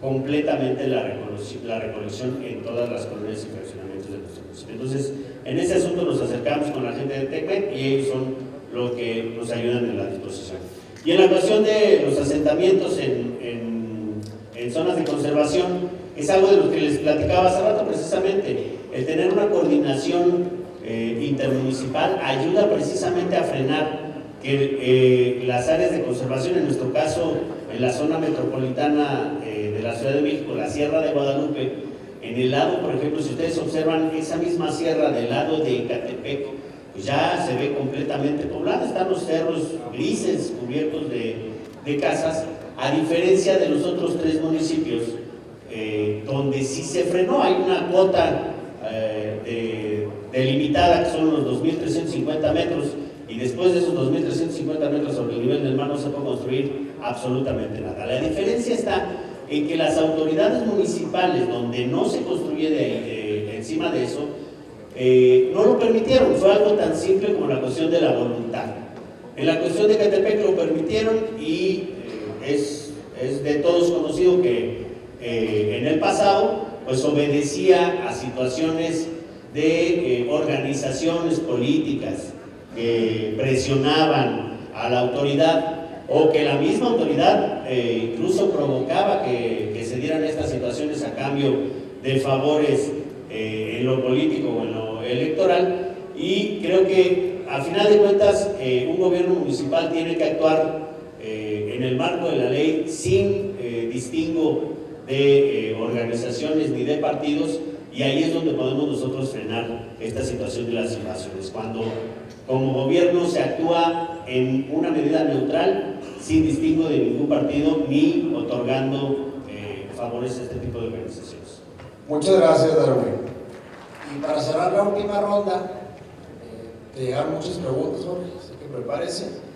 completamente la recolección en todas las colonias y fraccionamientos de nuestro municipio. Entonces, en ese asunto nos acercamos con la gente de TecMed y ellos son los que nos ayudan en la disposición. Y en la cuestión de los asentamientos en zonas de conservación, es algo de lo que les platicaba hace rato precisamente. El tener una coordinación intermunicipal ayuda precisamente a frenar que las áreas de conservación, en nuestro caso en la zona metropolitana de la Ciudad de México, la Sierra de Guadalupe, en el lado, por ejemplo, si ustedes observan esa misma sierra del lado de Ecatepec, pues ya se ve completamente poblada, están los cerros grises cubiertos de casas, a diferencia de los otros 3 municipios donde sí se frenó. Hay una cuota delimitada que son los 2.350 metros y después de esos 2.350 metros sobre el nivel del mar no se puede construir absolutamente nada. La diferencia está en que las autoridades municipales, donde no se construye encima de eso, no lo permitieron. Fue algo tan simple como la cuestión de la voluntad. En la cuestión de Ecatepec lo permitieron y es de todos conocido que en el pasado pues obedecía a situaciones de organizaciones políticas que presionaban a la autoridad o que la misma autoridad incluso provocaba que se dieran estas situaciones a cambio de favores en lo político o en lo electoral. Y creo que a final de cuentas un gobierno municipal tiene que actuar en el marco de la ley sin distingo de organizaciones ni de partidos, y ahí es donde podemos nosotros frenar esta situación de las invasiones, cuando como gobierno se actúa en una medida neutral, sin distingo de ningún partido, ni otorgando favores a este tipo de organizaciones. Muchas gracias, Darwin. Y para cerrar la última ronda, te llegaron muchas preguntas, Jorge, así que prepárese.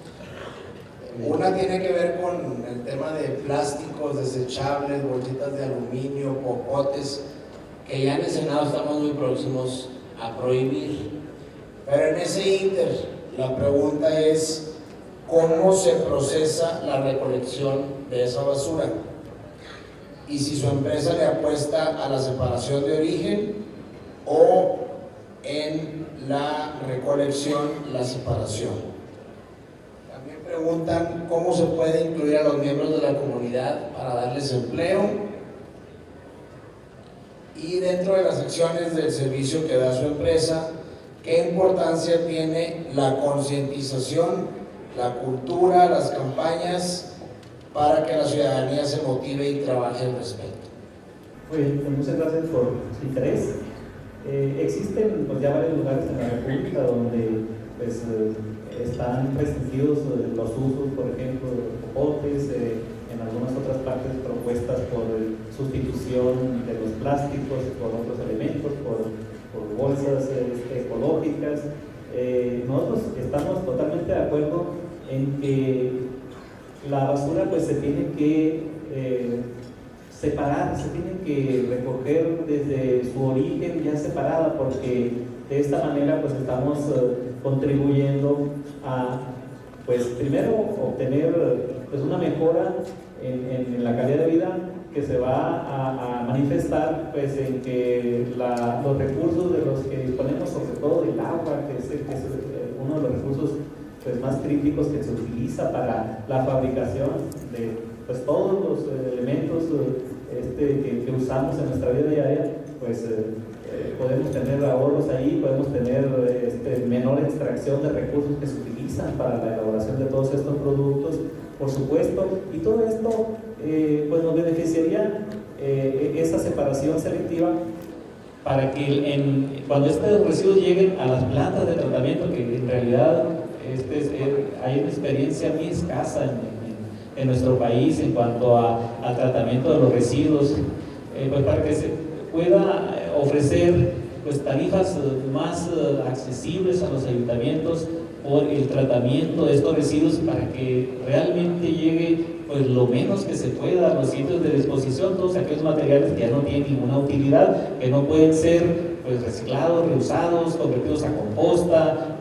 Una tiene que ver con el tema de plásticos desechables, bolsitas de aluminio, popotes, que ya en el Senado estamos muy próximos a prohibir. Pero en ese ínter, la pregunta es, ¿cómo se procesa la recolección de esa basura? Y si su empresa le apuesta a la separación de origen o en la recolección, la separación. También preguntan cómo se puede incluir a los miembros de la comunidad para darles empleo. Y dentro de las acciones del servicio que da su empresa, ¿qué importancia tiene la concientización, la cultura, las campañas para que la ciudadanía se motive y trabaje al respecto? Muy bien, pues muchas gracias por su interés. Existen pues, ya varios lugares en la República donde pues, están restringidos los usos, por ejemplo, de popotes, en algunas otras partes propuestas por sustitución de los plásticos por otros elementos, por bolsas ecológicas. Nosotros estamos totalmente de acuerdo en que la basura pues se tiene que separar, se tiene que recoger desde su origen ya separada, porque de esta manera pues estamos contribuyendo a pues primero obtener pues una mejora en la calidad de vida que se va a manifestar pues en que los recursos de los que disponemos, sobre todo del agua, que es uno de los recursos pues, más críticos que se utiliza para la fabricación de pues, todos los elementos que usamos en nuestra vida diaria, pues podemos tener ahorros ahí, podemos tener menor extracción de recursos que se utilizan para la elaboración de todos estos productos, por supuesto, y todo esto pues nos beneficiaría esa separación selectiva para que cuando estos residuos lleguen a las plantas de tratamiento, que en realidad hay una experiencia muy escasa en nuestro país en cuanto al tratamiento de los residuos, pues para que se pueda ofrecer pues, tarifas más accesibles a los ayuntamientos por el tratamiento de estos residuos, para que realmente llegue pues, lo menos que se pueda a los sitios de disposición, todos aquellos materiales que ya no tienen ninguna utilidad, que no pueden ser pues, reciclados, reusados, convertidos a composta,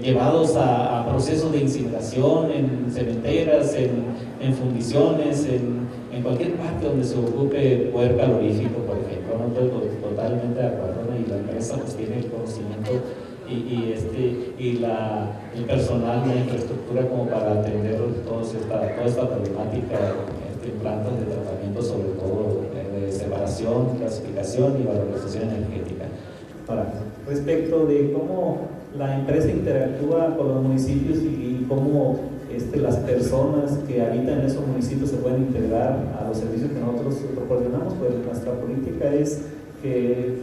llevados a procesos de incineración en cementeras, en fundiciones, en cualquier parte donde se ocupe poder calorífico, por ejemplo. No estoy totalmente de acuerdo, ¿no? Y la empresa pues, tiene el conocimiento y el personal, la infraestructura como para atender toda esta problemática en plantas de tratamiento, sobre todo de separación, clasificación y valorización energética. Ahora, respecto de cómo la empresa interactúa con los municipios y cómo las personas que habitan en esos municipios se pueden integrar a los servicios que nosotros proporcionamos, pues nuestra política es que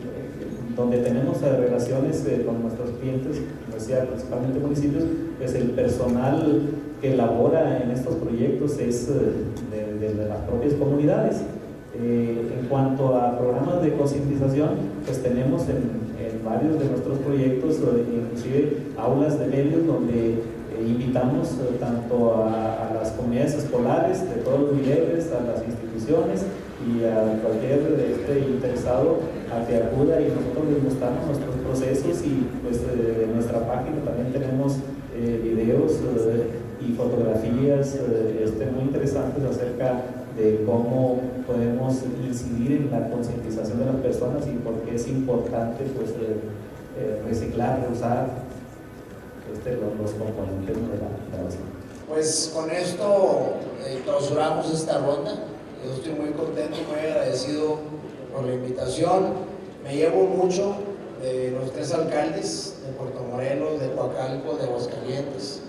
donde tenemos relaciones con nuestros clientes, como decía, principalmente municipios, pues el personal que elabora en estos proyectos es de las propias comunidades. En cuanto a programas de concientización, pues tenemos en varios de nuestros proyectos, inclusive aulas de medios donde invitamos tanto a las comunidades escolares de todos los niveles, a las instituciones y a cualquier interesado a que acuda, y nosotros les mostramos nuestros procesos, y pues de nuestra página también tenemos videos y fotografías muy interesantes acerca de cómo podemos incidir en la concientización de las personas y por qué es importante pues, reciclar, reusar los componentes de la basura. Pues con esto clausuramos esta ronda. Yo estoy muy contento, muy agradecido por la invitación. Me llevo mucho de los 3 alcaldes de Puerto Morelos, de Coacalco, de Aguascalientes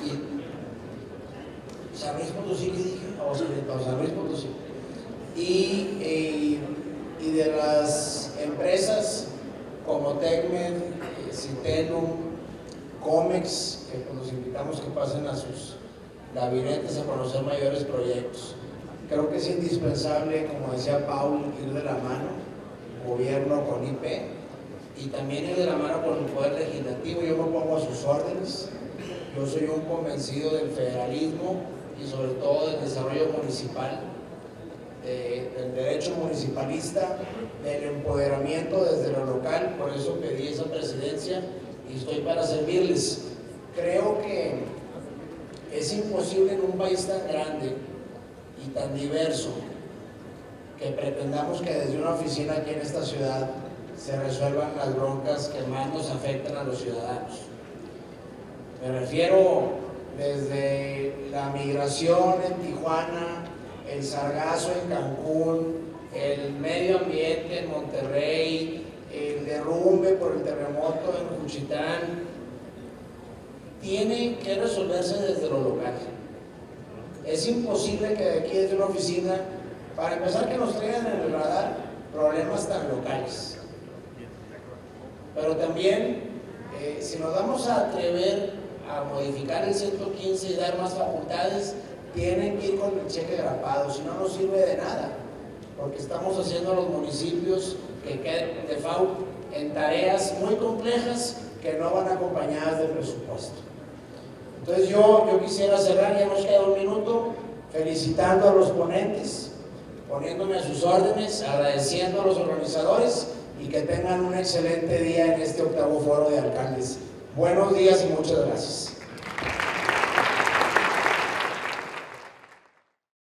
y San Luis Potosí, ¿qué dije? San Luis Potosí. Y de las empresas como Tecmed, Citelum, Comex, que pues los invitamos que pasen a sus gabinetes a conocer mayores proyectos. Creo que es indispensable, como decía Paul, ir de la mano, gobierno con IP, y también ir de la mano con el Poder Legislativo. Yo me pongo a sus órdenes. Yo soy un convencido del federalismo y sobre todo del desarrollo municipal, del derecho municipalista, del empoderamiento desde lo local. Por eso pedí esa presidencia y estoy para servirles. Creo que es imposible en un país tan grande y tan diverso que pretendamos que desde una oficina aquí en esta ciudad se resuelvan las broncas que más nos afectan a los ciudadanos. Me refiero desde la migración en Tijuana, el sargazo en Cancún, el medio ambiente en Monterrey, el derrumbe por el terremoto en Juchitán. Tiene que resolverse desde lo local. Es imposible que de aquí desde una oficina, para empezar, que nos traigan en el radar problemas tan locales. Pero también, si nos vamos a atrever a modificar el 115 y dar más facultades, tienen que ir con el cheque grapado, si no nos sirve de nada, porque estamos haciendo a los municipios que queden de FAU en tareas muy complejas que no van acompañadas de presupuesto. Entonces yo quisiera cerrar, ya nos queda un minuto, felicitando a los ponentes, poniéndome a sus órdenes, agradeciendo a los organizadores y que tengan un excelente día en este 8º Foro de Alcaldes. Buenos días y muchas gracias.